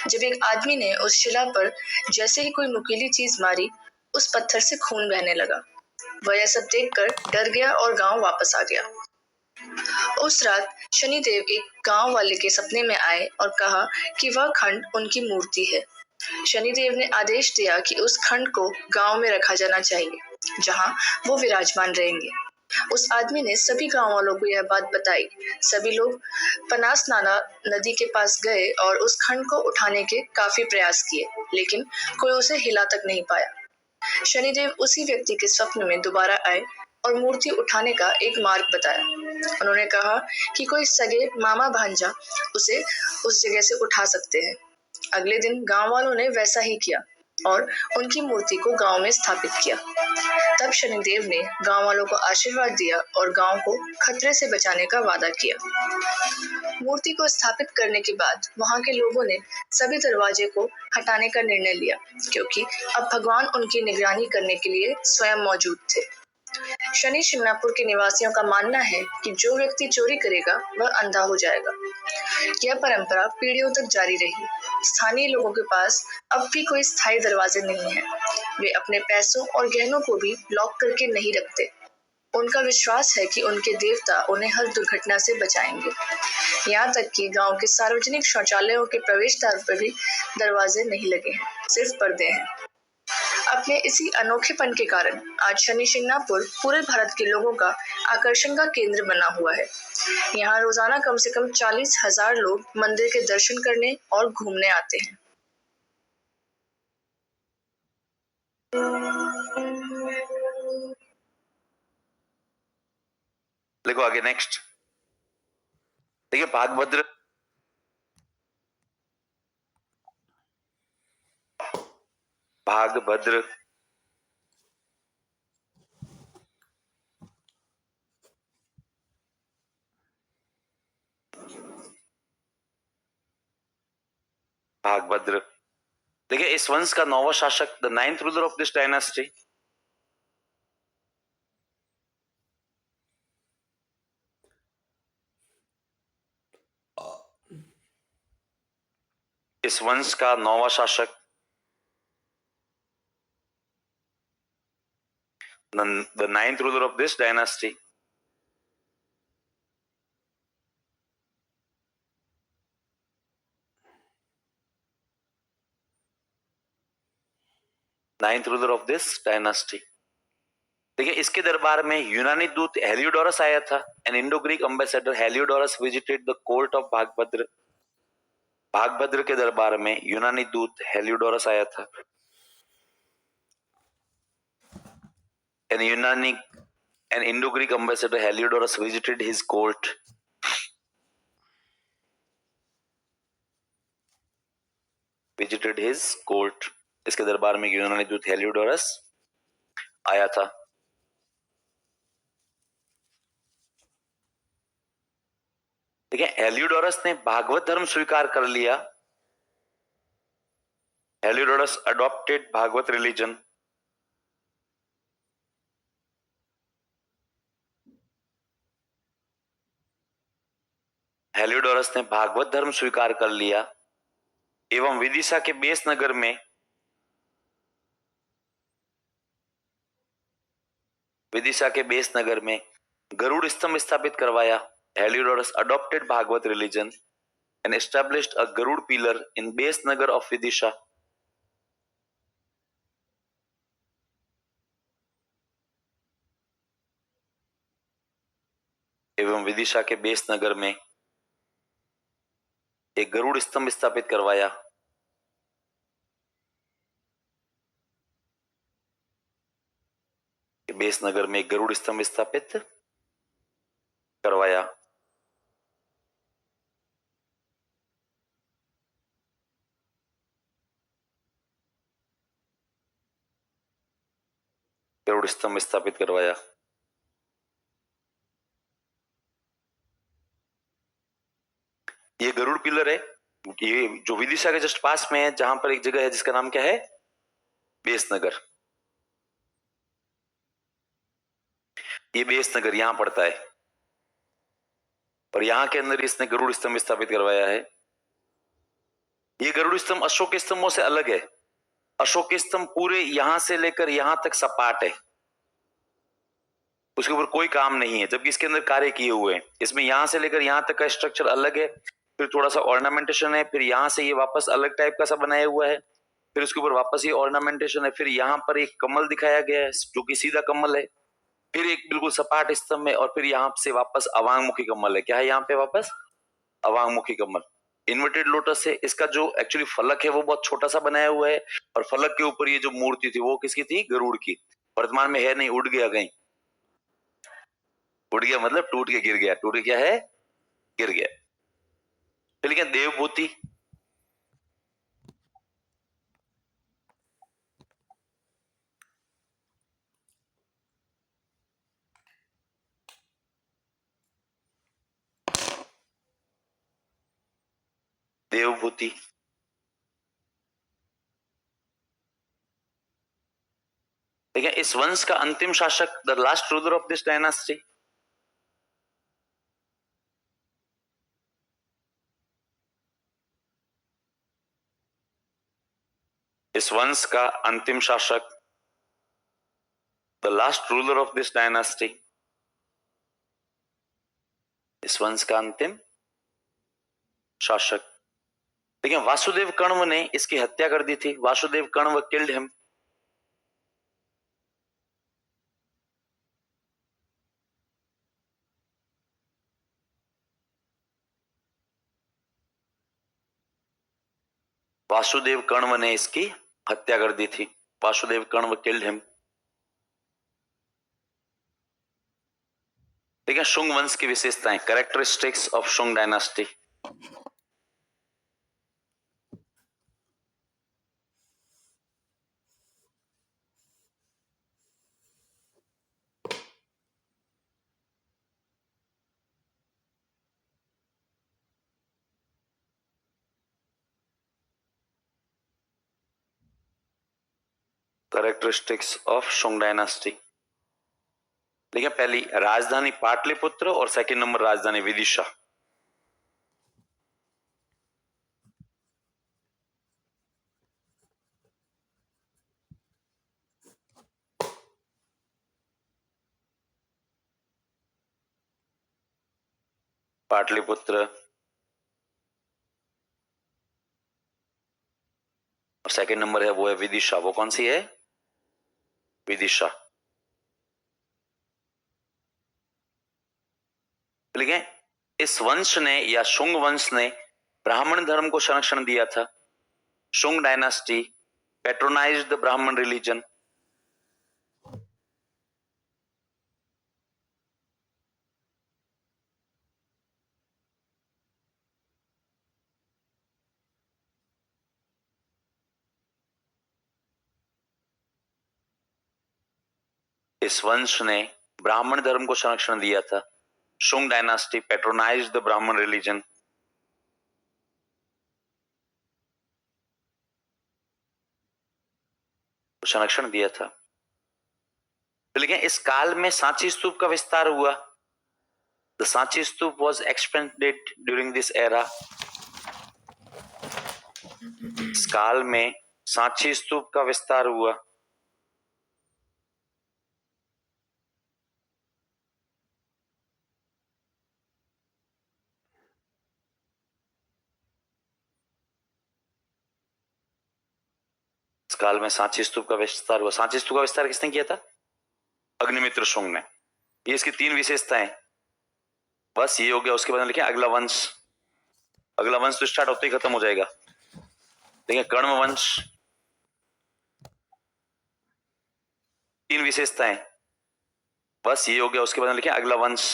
जब एक आदमी ने उस शिला पर जैसे ही कोई नुकीली चीज मारी, उस पत्थर से खून बहने लगा। वह यह सब देखकर डर गया और गांव वापस आ गया। उस रात शनिदेव एक गांव वाले के सपने में आए और कहा कि वह खंड उनकी मूर्ति है। शनिदेव ने आदेश दिया कि उस खंड को गांव में रखा जाना चाहिए, जहां वो विराजमान रहेंगे। उस आदमी ने सभी गांव वालों को यह बात बताई। सभी लोग पनास नाला नदी के पास गए और उस खंड को उठाने के काफी प्रयास किए, लेकिन कोई उसे हिला तक नहीं पाया। शनिदेव उसी व्यक्ति के स्वप्न में दोबारा आए और मूर्ति उठाने का एक मार्ग बताया। उन्होंने कहा कि कोई सगे मामा भांजा उसे उस जगह से उठा सकते हैं। अगले दिन गांव वालों ने वैसा ही किया और उनकी मूर्ति को गांव में स्थापित किया। तब शनिदेव ने गांव वालों को आशीर्वाद दिया और गांव को खतरे से बचाने का वादा किया। मूर्ति को स्थापित करने के बाद वहां के लोगों ने सभी दरवाजे को हटाने का निर्णय लिया, क्योंकि अब भगवान उनकी निगरानी करने के लिए स्वयं मौजूद थे। शनि शिंगणापुर के निवासियों का मानना है कि जो व्यक्ति चोरी करेगा वह अंधा हो जाएगा। यह परंपरा पीढ़ियों तक जारी रही। स्थानीय लोगों के पास अब भी कोई स्थायी दरवाजे नहीं हैं। वे अपने पैसों और गहनों को भी लॉक करके नहीं रखते। उनका विश्वास है कि उनके देवता उन्हें हर दुर्घटना से बचाएंगे। यहाँ तक कि गांव के सार्वजनिक शौचालयों के प्रवेश द्वार पर भी दरवाजे नहीं लगे हैं, सिर्फ पर्दे हैं। अपने इसी अनोखेपन के कारण आज शनि शिंगणापुर पूरे भारत के लोगों का आकर्षण का केंद्र बना हुआ है। यहाँ रोजाना कम से कम 40,000 लोग मंदिर के दर्शन करने और घूमने आते हैं। देखो आगे नेक्स्ट। देखिए भागभद्र भागभद्र भागभद्र देखिए इस वंश का नौवां शासक, the ninth ruler of this dynasty, इस वंश का नौवां शासक, the ninth ruler of this dynasty, ninth ruler of this dynasty. देखिए इसके दरबार में यूनानी दूत हेलियोडोरस आया था। An Indo Greek ambassador Heliodorus visited the court of Bhagabhadra. Bhagabhadra के दरबार में यूनानी दूत हेलियोडोरस आया था। An Indo Greek ambassador Heliodorus visited his court. Visited his court. इसके दरबार में यूनानी दूत हेलियोडोरस आया था। देखिए हेलियोडोरस ने भागवत धर्म स्वीकार कर लिया। Heliodorus adopted Bhagavata religion. Heliodorus ने भागवत धर्म स्वीकार कर लिया एवं विदिशा के बेस नगर में गरुड़ स्तंभ स्थापित करवाया। Heliodorus adopted Bhagavad religion and established a Garud pillar in base nagar of Vidisha एवं विदिशा के बेस नगर में एक गरुड़ स्तंभ स्थापित करवाया। बेस नगर में एक गरुड़ स्तंभ स्थापित करवाया। गरुड़ स्तंभ स्थापित करवाया। ये गरुड़ पिलर है, ये जो विदिशा के जस्ट पास में है, जहां पर एक जगह है जिसका नाम क्या है, बेस नगर। ये बेस नगर यहां पड़ता है और यहां के अंदर इसने गरुड़ स्तंभ स्थापित करवाया है। ये गरुड़ स्तंभ अशोक के स्तंभों से अलग है। अशोक के स्तंभ पूरे यहां से लेकर यहां तक सपाट है, उसके ऊपर कोई काम नहीं है, जबकि इसके अंदर कार्य किए हुए हैं। इसमें यहां से लेकर यहां तक का स्ट्रक्चर अलग है, फिर थोड़ा सा ऑर्नामेंटेशन है, फिर यहां से ये वापस अलग टाइप का सा बनाया हुआ है, फिर उसके ऊपर वापस ये ऑर्नामेंटेशन है, फिर यहां पर एक कमल दिखाया गया है जो कि सीधा कमल है, फिर एक बिल्कुल सपाट स्तंभ है, और फिर यहां से वापस अवांगमुखी कमल है। क्या है यहाँ पे वापस? अवांगमुखी कमल। इन्वर्टेड लोटस है। इसका जो एक्चुअली फलक है वो बहुत छोटा सा बनाया हुआ है, और फलक के ऊपर ये जो मूर्ति थी वो किसकी थी? गरुड़ की। वर्तमान में है नहीं, उड़ गया कहीं। उड़ गया मतलब टूट के गिर गया। टूट गया है, गिर गया। फिर लिखे देवभूति। देवभूति देखिए, इस वंश का अंतिम शासक, the last ruler of this dynasty, इस वंश का अंतिम शासक, the last ruler of this dynasty, इस वंश का अंतिम शासक। देखिए, वासुदेव कण्व ने इसकी हत्या कर दी थी। Vasudev Kanva killed him. वासुदेव कण्व ने इसकी हत्या कर दी थी। Vasudev Kanva killed him. देखिए, शुंग वंश की विशेषताएं, characteristics of Shunga dynasty. Characteristics of Shunga dynasty. देखिए, पहली राजधानी पाटलिपुत्र और सेकंड नंबर राजधानी विदिशा। पाटलिपुत्र और सेकंड नंबर है वो है विदिशा। वो कौन सी है? विदिशा। ठीक है, इस वंश ने या शुंग वंश ने ब्राह्मण धर्म को संरक्षण दिया था। शुंग डायनास्टी पैट्रोनाइज्ड द ब्राह्मण रिलीजन। इस वंश ने ब्राह्मण धर्म को संरक्षण दिया था। शुंग डायनास्टी पैट्रोनाइज्ड द ब्राह्मण रिलीजन। संरक्षण दिया था। लेकिन इस काल में सांची स्तूप का विस्तार हुआ। The Sanchi stupa was expanded during this era. इस काल में सांची स्तूप का विस्तार हुआ। इस काल में सांची स्तूप का विस्तार हुआ। सांची स्तूप का विस्तार किसने किया था? अग्निमित्र शुंग ने। ये इसकी तीन विशेषताएं। बस ये हो गया। उसके बाद लिखे अगला वंश। अगला वंश तो स्टार्ट होते ही खत्म हो जाएगा। देखिए कण्व वंश, 3 विशेषताएं, बस ये हो गया। उसके बाद लिखे अगला वंश।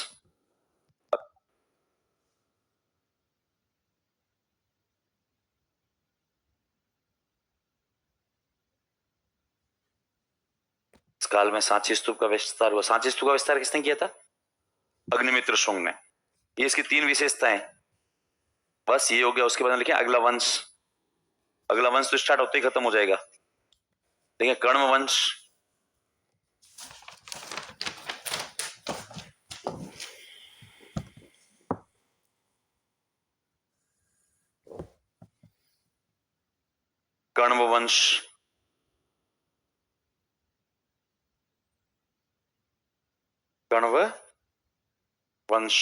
इस काल में सांची स्तूप का विस्तार हुआ। सांची स्तूप का विस्तार किसने किया था? अग्निमित्र शुंग ने। ये इसकी 3 विशेषताएं, बस ये हो गया। उसके बाद लिखे अगला वंश। अगला वंश तो स्टार्ट होते ही खत्म हो जाएगा। देखिए कण्व वंश, कण्व वंश, कण्व वंश,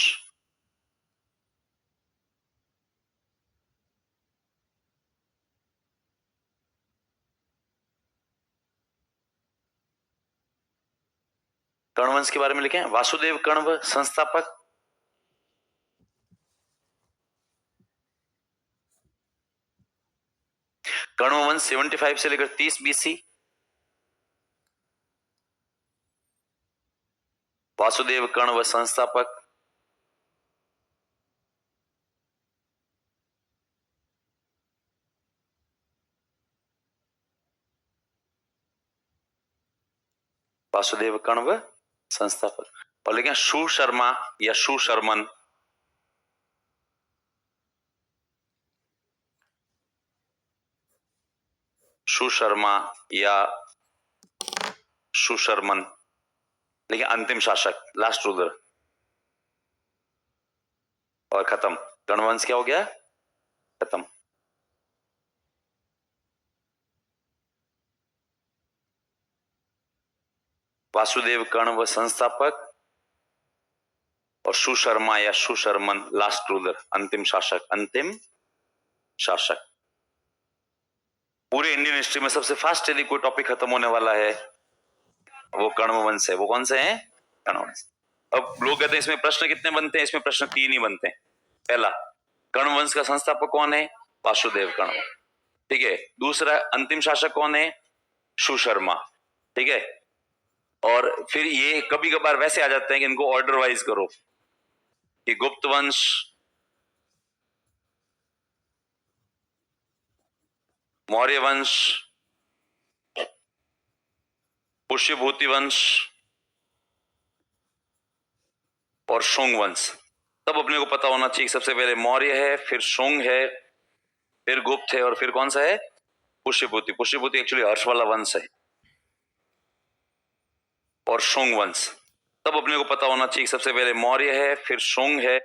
कण्व वंश के बारे में लिखे वासुदेव कण्व संस्थापक, कण्व वंश 75 से लेकर 30 BC, वासुदेव कण्व संस्थापक, वासुदेव कण्व संस्थापक। और लिखे शू शर्मा या शू शर्मन, शू शर्मा या शू शर्मन, लेकिन अंतिम शासक, लास्ट रूलर। और खत्म। कण्वंश क्या हो गया? खत्म। वासुदेव कण्व संस्थापक और शू शर्मा या शू शर्मन लास्ट रूलर, अंतिम शासक। अंतिम शासक। पूरे इंडियन हिस्ट्री में सबसे फास्ट यदि कोई टॉपिक खत्म होने वाला है वो कण्व वंश है। वो कौन से हैं? कण्व वंश। अब लोग कहते हैं इसमें प्रश्न कितने बनते हैं? इसमें प्रश्न 3 ही बनते हैं। पहला, कण्व वंश का संस्थापक कौन है? वासुदेव कण्व। ठीक है। दूसरा, अंतिम शासक कौन है? शू शर्मा। ठीक है। और फिर ये कभी कभार वैसे आ जाते हैं कि इनको ऑर्डर वाइज करो कि गुप्त वंश, मौर्य वंश, पुष्यभूति वंश और शुंग वंश। तब अपने को पता होना चाहिए सबसे पहले मौर्य है, फिर शुंग है, फिर गुप्त है और फिर कौन सा है? पुष्यभूति। पुष्यभूति एक्चुअली हर्ष वाला वंश है। और शुंग वंश। तब अपने को पता होना चाहिए सबसे पहले मौर्य है, फिर शुंग है,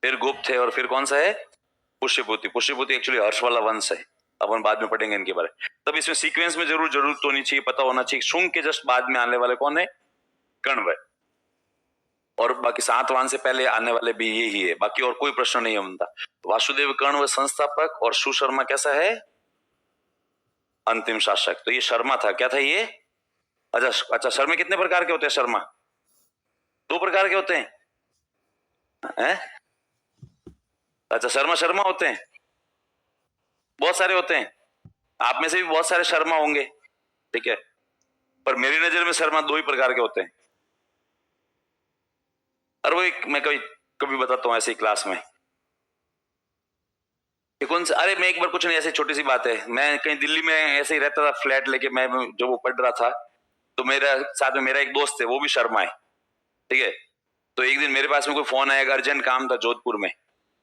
फिर गुप्त है और फिर कौन सा है? पुष्यभूति। पुष्यभूति एक्चुअली हर्ष वाला वंश है। अपन बाद में पढ़ेंगे इनके बारे में। तब इसमें सीक्वेंस में जरूरत होनी चाहिए, पता होना चाहिए। शुंग के जस्ट बाद में आने वाले कौन है? कण्व है। और बाकी सातवान से पहले आने वाले भी यही है। बाकी और कोई प्रश्न नहीं है उनका। वासुदेव कण्व संस्थापक और शू शर्मा कैसा है? अंतिम शासक। तो ये शर्मा था। क्या था ये? अच्छा शर्मा कितने प्रकार के होते हैं? शर्मा 2 प्रकार के होते हैं। अच्छा शर्मा शर्मा होते हैं, बहुत सारे होते हैं। आप में से भी बहुत सारे शर्मा होंगे। ठीक है। पर मेरी नजर में शर्मा 2 ही प्रकार के होते हैं। और वो एक मैं कभी कभी बताता हूं ऐसी क्लास में। कौन सा? अरे मैं एक बार, कुछ नहीं, ऐसी छोटी सी बात है। मैं कहीं दिल्ली में ऐसे ही रहता था फ्लैट लेके, मैं जब वो पढ़ रहा था तो मेरा साथ में मेरा एक दोस्त है, वो भी शर्मा है। ठीक है। तो एक दिन मेरे पास में कोई फोन आया, अर्जेंट काम था जोधपुर में,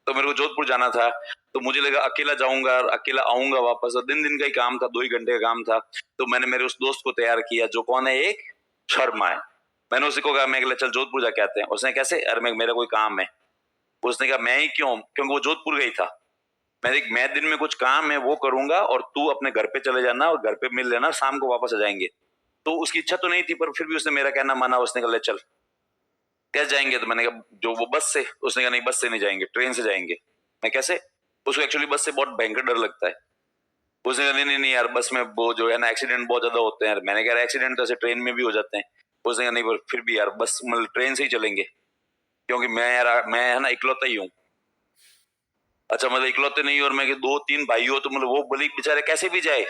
तो मेरे को जोधपुर जाना था। तो मुझे लगा अकेला जाऊंगा और अकेला आऊंगा वापस, और दिन दिन का ही काम था, 2 ही घंटे का काम था। तो मैंने मेरे उस दोस्त को तैयार किया जो कौन है, एक शर्मा है। मैंने उसी को कहा मैं अगले चल जोधपुर जाके आते हैं। उसने कैसे, अरे मेरा कोई काम है। उसने कहा मैं ही क्यों, क्योंकि वो जोधपुर गई था। मैं दिन में कुछ काम है वो करूंगा और तू अपने घर पे चले जाना और घर पे मिल लेना, शाम को वापस आ जाएंगे। तो उसकी इच्छा तो नहीं थी, पर फिर भी उसने मेरा कहना माना। उसने कहा ले चल। कैसे जाएंगे, तो मैंने कहा जो वो बस से। उसने कहा नहीं बस से नहीं जाएंगे, ट्रेन से जाएंगे। मैं कैसे, उसको एक्चुअली बस से बहुत भयंकर डर लगता है। उसने कहा नहीं यार, बस में वो जो है ना एक्सीडेंट बहुत ज्यादा होते हैं यार। मैंने कहा एक्सीडेंट तो ऐसे ट्रेन में भी हो जाते हैं। उसने कहा नहीं, पर फिर भी यार बस मतलब ट्रेन से ही चलेंगे, क्योंकि मैं यार मैं है ना इकलौता ही हूँ। अच्छा मतलब इकलौते नहीं, और मैं 2-3 भाई हो तो मतलब वो बोली बेचारे कैसे भी जाए।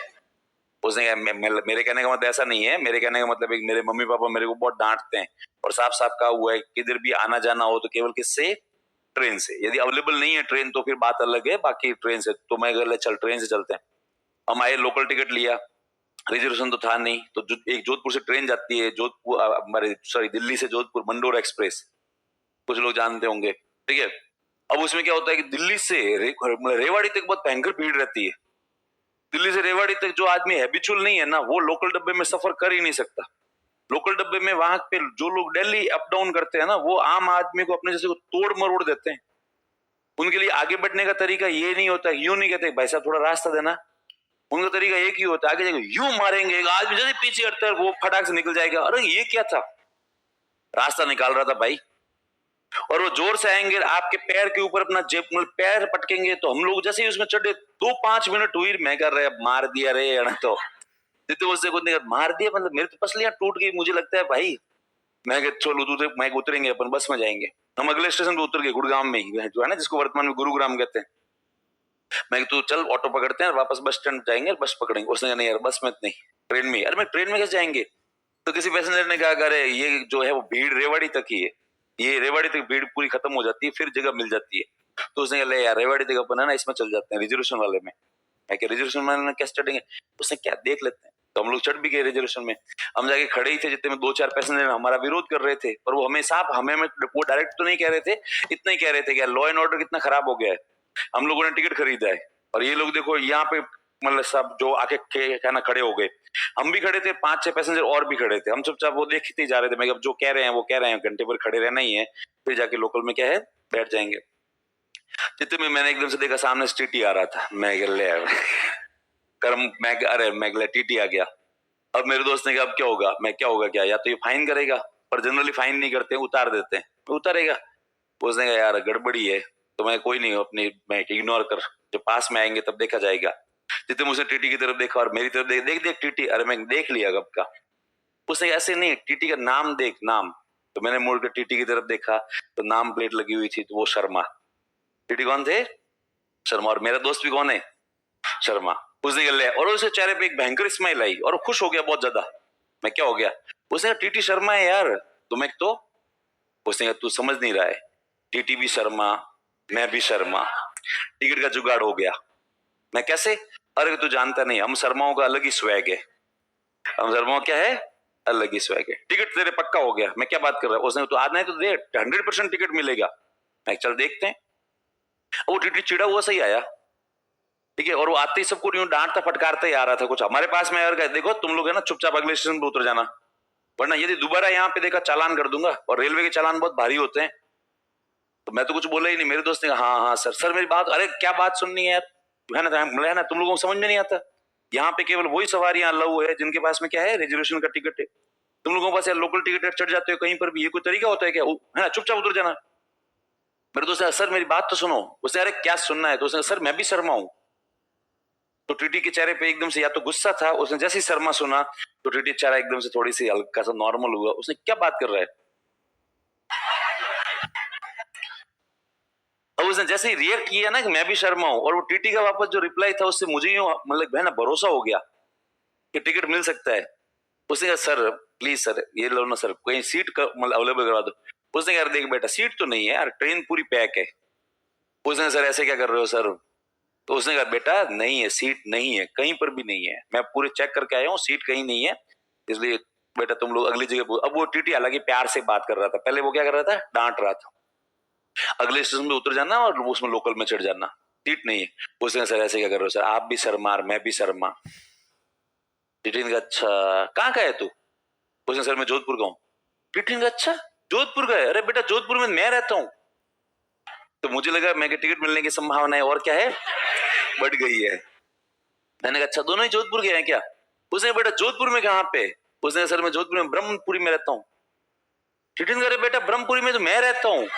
उसने कहा मेरे कहने का मतलब ऐसा नहीं है। मेरे कहने का मतलब एक, मेरे मम्मी पापा मेरे को बहुत डांटते हैं और साफ साफ कहा हुआ है किधर भी आना जाना हो तो केवल किससे, ट्रेन से। यदि अवेलेबल नहीं है ट्रेन तो फिर बात अलग है, बाकी ट्रेन से। तो मैं कहा चल ट्रेन से चलते हैं। हम आए, लोकल टिकट लिया, रिजर्वेशन तो था नहीं। तो एक जोधपुर से ट्रेन जाती है, जोधपुर हमारे सॉरी दिल्ली से जोधपुर, मंडोर एक्सप्रेस, कुछ लोग जानते होंगे, ठीक है। अब उसमें क्या होता है कि दिल्ली से रेवाड़ी तक बहुत भयंकर भीड़ रहती है। दिल्ली से रेवाड़ी तक जो आदमी हैबिचुअल नहीं है ना, वो लोकल डब्बे में सफर कर ही नहीं सकता। लोकल डब्बे में वहां पे जो लोग डेली अप डाउन करते हैं ना, वो आम आदमी को अपने जैसे को तोड़ मरोड़ देते हैं। उनके लिए आगे बढ़ने का तरीका ये नहीं होता, यूं नहीं कहते भाई साहब थोड़ा रास्ता देना। उनका तरीका एक ही होता है, आगे जाके यूं मारेंगे। एक आदमी जैसे पीछे हटता है वो फटाक से निकल जाएगा। अरे ये क्या था, रास्ता निकाल रहा था भाई। और वो जोर से आएंगे, आपके पैर के ऊपर अपना जेब पैर पटकेंगे। तो हम लोग जैसे ही उसमें चढ़े 2-5 मिनट हुई, मैं कर रहे मार दिया रे तो जितने मुझसे कुछ नहीं मार दिया, मतलब मेरी तो पसलियां टूट गई। मुझे लगता है भाई, मैं चलो मैं उतरेंगे, अपन बस में जाएंगे। हम अगले स्टेशन पे उतर गए, गुड़गांव में ही जो है ना, जिसको वर्तमान में गुरुग्राम कहते हैं। मैं तू चल ऑटो पकड़ते हैं और वापस बस स्टैंड जाएंगे, बस पकड़ेंगे। उसने कहा नहीं यार बस में नहीं, ट्रेन में। अरे मैं ट्रेन में कैसे जाएंगे। तो किसी पैसेंजर ने कहा अरे ये जो है वो भीड़ रेवाड़ी तक ही है, ये रेवाड़ी तक भीड़ पूरी खत्म हो जाती है, फिर जगह मिल जाती है। तो उसने कहा यार रेवाड़ी तक अपन है ना इसमें चल जाते हैं, रिजर्वेशन वाले में। मैं क्या रिजर्वेशन वाले कैसे चढ़ेंगे। उसने क्या देख लेते हैं। तो हम लोग चढ़ भी गए रिजर्वेशन में। हम जाके खड़े ही थे, जितने में 2-4 पैसेंजर हमारा विरोध कर रहे थे, पर वो हमें साफ हमें वो डायरेक्ट तो नहीं कह रहे थे, इतना ही कह रहे थे कि लॉ एंड ऑर्डर कितना खराब हो गया है, हम लोगों ने टिकट खरीदा है। और ये लोग देखो यहाँ पे मतलब सब जो आके कहना खड़े हो गए। हम भी खड़े थे, 5-6 पैसेंजर और भी खड़े थे। हम चुपचाप वो देखते ही जा रहे थे। मैं जो कह रहे हैं वो कह रहे हैं, घंटे भर खड़े रहना ही है, फिर जाके लोकल में क्या है बैठ जाएंगे। जितने में मैंने एकदम से देखा सामने से टीटी आ रहा था। मैं कर्म, मैं अरे टीटी आ गया। अब मेरे दोस्त ने कहा अब क्या होगा। मैं क्या होगा क्या, या तो ये फाइन करेगा, पर जनरली फाइन नहीं करते, उतार देते हैं। उतारेगा। उसने कहा यार गड़बड़ी है। तो मैं कोई नहीं, अपनी मैं इग्नोर कर, जब पास में आएंगे तब देखा जाएगा। जितने मुझे टीटी की तरफ देखा और मेरी तरफ देख देख देख टीटी, अरे मैं देख लिया कब का। उसने ऐसे नहीं, टीटी का नाम देख, नाम। तो मैंने मुड़ कर टीटी की तरफ देखा तो नाम प्लेट लगी हुई थी, तो वो शर्मा। टीटी कौन थे, शर्मा। और मेरा दोस्त भी कौन है, शर्मा। उसने कहा ले, और उसके चेहरे पे एक भयंकर स्माइल आई और खुश हो गया बहुत ज्यादा। मैं क्या हो गया। उसने कहा टीटी शर्मा है यार। तो मैं तो उसने कहा तू समझ नहीं रहा है, टीटी भी शर्मा, मैं भी शर्मा, टिकट का जुगाड़ हो गया। मैं कैसे, अरे तू जानता नहीं, हम शर्माओं का अलग ही स्वैग है। हम शर्माओं क्या है, अलग ही स्वैग है। टिकट तेरे पक्का हो गया। मैं क्या बात कर रहा हूँ। उसने तो आज नहीं तो दे, 100% टिकट मिलेगा। मैं चल देखते हैं। वो टीटी चिड़ा हुआ सही आया, ठीक है। और वो आते ही सबको यूं डांटता फटकारता ही आ रहा था कुछ हमारे पास में। और देखो तुम लोग है ना चुपचाप अगले स्टेशन पे उतर जाना, वरना यदि दोबारा यहाँ पे देखा चालान कर दूंगा। और रेलवे के चालान बहुत भारी होते हैं। तो मैं तो कुछ बोला ही नहीं। मेरे दोस्त ने कहा हाँ हाँ सर, सर मेरी बात, अरे क्या बात सुननी है यार, है ना तुम लोगों को समझ में नहीं आता। यहाँ पे केवल वही सवारियां अलाउ है जिनके पास में क्या है, रिजर्वेशन का टिकट है। तुम लोगों के पास यार लोकल टिकट चढ़ जाते हो कहीं पर भी, ये कोई तरीका होता है क्या, है ना, चुपचाप उतर जाना। मेरे दोस्त ने सर मेरी बात तो सुनो। उसने अरे क्या सुनना है। तो उसने सर मैं भी शर्मा हूं। तो टीटी के चेहरे पे एकदम से या तो गुस्सा था, उसने जैसे ही शर्मा सुना तो टीटी चेहरा एकदम से थोड़ी सी हल्का सा नॉर्मल हुआ। उसने क्या बात कर रहा है। अब उसने जैसे ही रिएक्ट किया ना कि मैं भी शर्मा हूं, और वो टीटी का वापस जो रिप्लाई था उससे मुझे यूं मतलब है ना भरोसा हो गया कि टिकट मिल सकता है। उसने कहा सर प्लीज सर ये लो ना सर, कोई सीट मतलब अवेलेबल करवा दो। उसने कहा देख बेटा सीट तो नहीं है यार, ट्रेन पूरी पैक है। उसने सर ऐसे क्या कर रहे हो सर। तो उसने कहा बेटा नहीं है, सीट नहीं है, कहीं पर भी नहीं है, मैं पूरे चेक करके आया हूँ, सीट कहीं नहीं है, इसलिए बेटा तुम लोग अगली जगह। अब वो टीटी हालांकि प्यार से बात कर रहा था, पहले वो क्या कर रहा था, डांट रहा था। अगले स्टेशन पे उतर जाना और उसमें लोकल में चढ़ जाना, सीट नहीं है। उसने सर ऐसे क्या कर रहे हो सर, आप भी शर्मा और मैं भी शर्मा। टीटी ने कहा अच्छा कहाँ का है तू? उसने सर मैं जोधपुर का हूँ। टीटी ने कहा अच्छा जोधपुर का है, अरे बेटा जोधपुर में मैं रहता हूँ। तो मुझे लगा मैं टिकट मिलने की संभावना और क्या है बढ़ गई है। मैंने कहा अच्छा दोनों ही जोधपुर के हैं क्या? उसने बेटा जोधपुर में कहाँ पे? उसने सर मैं जोधपुर में ब्रह्मपुरी में रहता हूँ। टीटी ने कहा बेटा ब्रह्मपुरी में तो मैं रहता हूँ।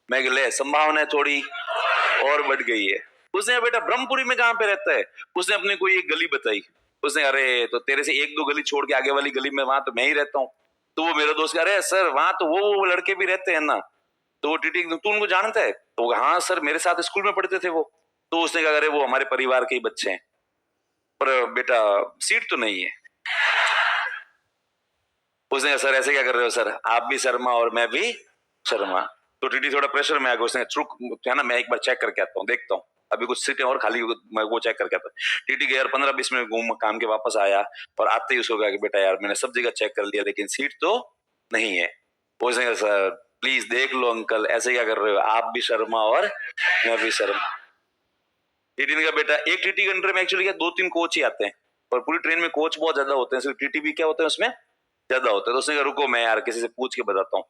मैं ले संभावना थोड़ी और बढ़ गई है। उसने बेटा ब्रह्मपुरी में कहाँ पे रहता है? उसने अपने कोई एक गली बताई। उसने अरे तो तेरे से एक दो गली छोड़ के आगे वाली गली में वहां तो मैं ही रहता हूँ। तो वो मेरा दोस्त कह अरे सर वहां तो वो लड़के भी रहते हैं ना। तो वो टीटी तू उनको जानता है? तो हाँ सर मेरे साथ स्कूल में पढ़ते थे वो। तो उसने कहा अरे वो हमारे परिवार के ही बच्चे हैं, पर बेटा सीट तो नहीं है। उसने सर ऐसे क्या कर रहे हो सर, आप भी शर्मा और मैं भी शर्मा। तो टीटी थोड़ा प्रेशर में आ गया। उसने चुप है ना, मैं एक बार चेक करके आता हूँ, देखता हूँ अभी कुछ सीटें और खाली, मैं वो चेक करके आता हूँ। टीटी के यार 15-20 मिनट घूम काम के वापस आया और आते ही उसको कहा कि बेटा यार मैंने सब जगह चेक कर लिया लेकिन सीट तो नहीं है। उसने कहा सर प्लीज देख लो अंकल, ऐसे क्या कर रहे हो, आप भी शर्मा और मैं भी शर्मा। टीटी ने कहा बेटा एक टीटी के अंडर में एक्चुअली क्या 2-3 कोच ही आते हैं और पूरी ट्रेन में कोच बहुत ज्यादा होते हैं, सिर्फ टीटी भी क्या होते हैं उसमें ज्यादा होता है। तो उसने कहा रुको मैं यार किसी से पूछ के बताता हूँ।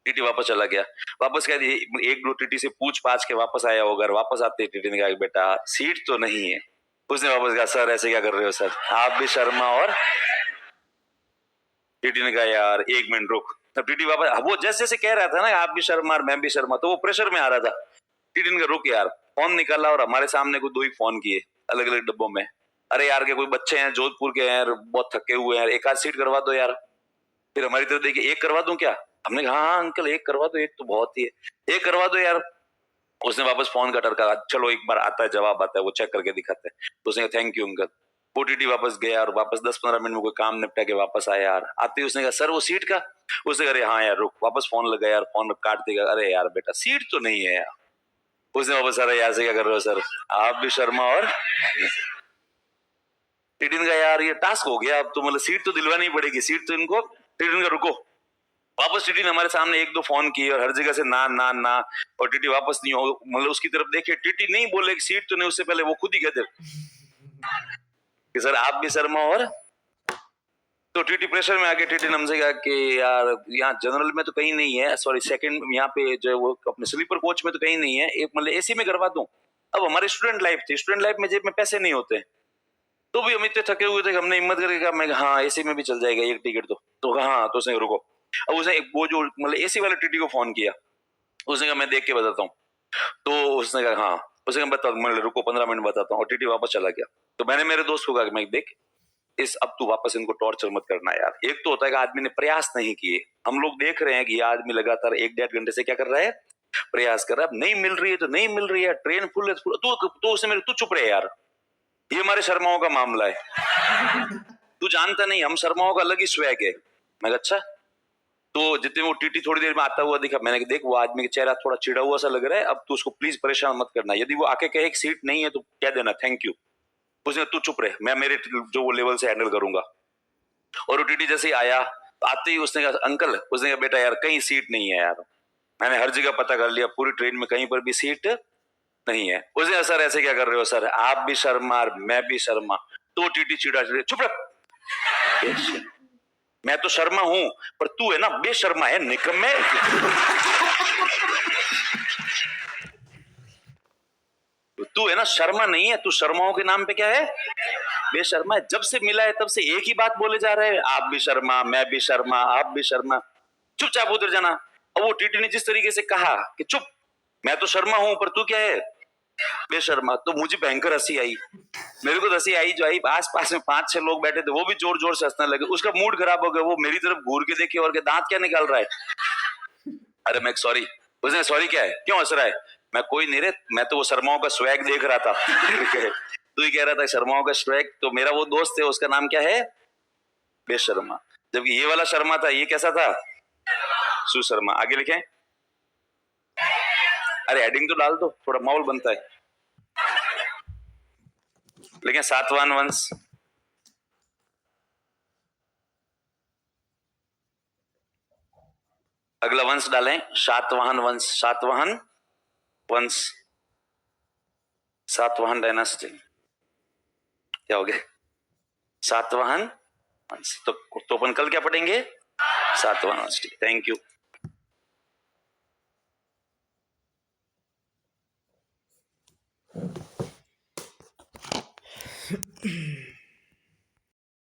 टीटी वापस चला गया। वापस क्या एक दो टीटी से पूछ पाछ के वापस आया वो घर। वापस आते टीटी ने कहा बेटा सीट तो नहीं है। उसने वापस कहा सर ऐसे क्या कर रहे हो सर, आप भी शर्मा और। टीटी ने कहा यार एक मिनट रुक। तब टीटी वापस वो जैसे जैसे कह रहा था ना आप भी शर्मा और मैं भी शर्मा, तो वो प्रेशर में आ रहा था। टीटी ने कहा रुक यार, फोन निकाला और हमारे सामने को 2 ही फोन किए अलग अलग डब्बों में। अरे यार के कोई बच्चे हैं जोधपुर के हैं बहुत थके हुए हैं, एक आध सीट करवा दो यार। फिर हमारी तरफ देखिए एक करवा दूं क्या? हमने कहा हाँ अंकल एक करवा दो, एक तो बहुत ही है, एक करवा दो यार। उसने वापस फोन का टरका चलो एक बार आता है जवाब आता है वो चेक करके दिखाते हैं। तो उसने कहा थैंक यू अंकल। ओटीटी वापस गया और वापस 10-15 मिनट में कोई काम निपटा के वापस आया यार। आते ही उसने कहा सर वो सीट का। उसने अरे हाँ यार रुक, वापस फोन लगाया यार, फोन काट देगा, अरे यार बेटा सीट तो नहीं है यार। उसने वापस अरे यार से क्या कर रहे हो सर, आप भी शर्मा और। टिटिन का यार ये टास्क हो गया अब तो, मतलब सीट तो दिलवानी पड़ेगी, सीट तो इनको। टिटिन का रुको, वापस टीटी ने हमारे सामने एक दो फोन किए और हर जगह से ना ना ना, और टीटी वापस नहीं हो, मतलब उसकी तरफ देखे टीटी नहीं बोले कि सीट तो नहीं, उससे पहले वो खुद ही कहते कि सर आप भी शर्मा और। तो टीटी प्रेशर में आके टीटी ने हमसे कहा कि यार यहाँ जनरल में तो कहीं नहीं है, सॉरी सेकंड यहाँ पे जो वो अपने स्लीपर कोच में तो कहीं नहीं है, एक मतलब एसी में करवा दूं। अब हमारी स्टूडेंट लाइफ थी, स्टूडेंट लाइफ में जेब में पैसे नहीं होते, तो भी हम इतने थके हुए थे कि हमने हिम्मत करके कहा मैं हाँ एसी में भी चल जाएगा एक टिकट तो कहा हाँ। तो उसने रुको, अब उसने वो जो मतलब एसी वाले टीटी को फोन किया। उसने कहा मैं देख के बताता हूँ। तो उसने कहा हाँ। उसने कहा बता, मैं रुको 15 मिनट बताता हूँ, और टीटी वापस चला गया। तो मैंने मेरे दोस्त को कहा कि मैं देख इस अब तू वापस इनको टॉर्चर मत करना यार। एक तो होता है कि आदमी ने प्रयास नहीं किए, हम लोग देख रहे हैं कि ये आदमी लगातार 1-1.5 घंटे से क्या कर रहा है, प्रयास कर रहा है। नहीं मिल रही है तो नहीं मिल रही है, ट्रेन फुल है तो उसने मेरे तू चुप रहे यार, ये हमारे शर्माओं का मामला है। तू जानता नहीं हम शर्माओं का अलग ही स्वैग है। मैं अच्छा। तो जितने वो टीटी थोड़ी देर में आता हुआ दिखा, मैंने कहा देख वो आदमी का चेहरा थोड़ा चिड़ा हुआ सा लग रहा है, अब तू उसको प्लीज परेशान मत करना, यदि वो आके कहे एक सीट नहीं है तो कह देना थैंक यू। उसने तू चुप रहे, मैं मेरे जो वो लेवल से हैंडल करूंगा। और वो टीटी जैसे ही आया, आते ही उसने कहा अंकल, उसने कहा बेटा यार कहीं सीट नहीं है यार, मैंने हर जगह पता कर लिया पूरी ट्रेन में कहीं पर भी सीट नहीं है। उसने सर ऐसे क्या कर रहे हो सर, आप भी शर्मा मैं भी शर्मा। तो टीटी चिड़ा चिड़े चुप रह, मैं तो शर्मा हूं पर तू है ना बेशर्मा है निकम्मे। तू है ना शर्मा नहीं है, तू शर्माओं के नाम पे क्या है, बेशर्मा है। जब से मिला है तब से एक ही बात बोले जा रहे हैं, आप भी शर्मा मैं भी शर्मा आप भी शर्मा। चुपचाप उधर जाना। और वो टीटी ने जिस तरीके से कहा कि चुप, मैं तो शर्मा हूं पर तू क्या है बेशर्मा, तो मुझे भयंकर हंसी आई। मेरे को हंसी आई जो आई, आस पास में 5-6 लोग बैठे थे वो भी जोर जोर से हंसने लगे। उसका मूड खराब हो गया, वो मेरी तरफ घूर के देखे और के दांत क्या निकाल रहा है। अरे मैं सॉरी। उसने सॉरी क्या है, क्यों हंस रहा है? मैं कोई नहीं रे, मैं तो वो शर्माओं का स्वैग देख रहा था। तू ही कह रहा था शर्माओं का स्वैग, तो मेरा वो दोस्त है उसका नाम क्या है बेशर्मा, जबकि ये वाला शर्मा था, ये कैसा था सुशर्मा। आगे लिखें, अरे हेडिंग तो डाल दो, थोड़ा माहौल बनता है। लेकिन सातवाहन वंश, अगला वंश डालें सातवाहन वंश, सातवाहन वंश। सातवाहन डायनास्टी, क्या हो गया? सातवाहन वंश। तो अपन कल क्या पढ़ेंगे? सातवाहन वंश। Thank you.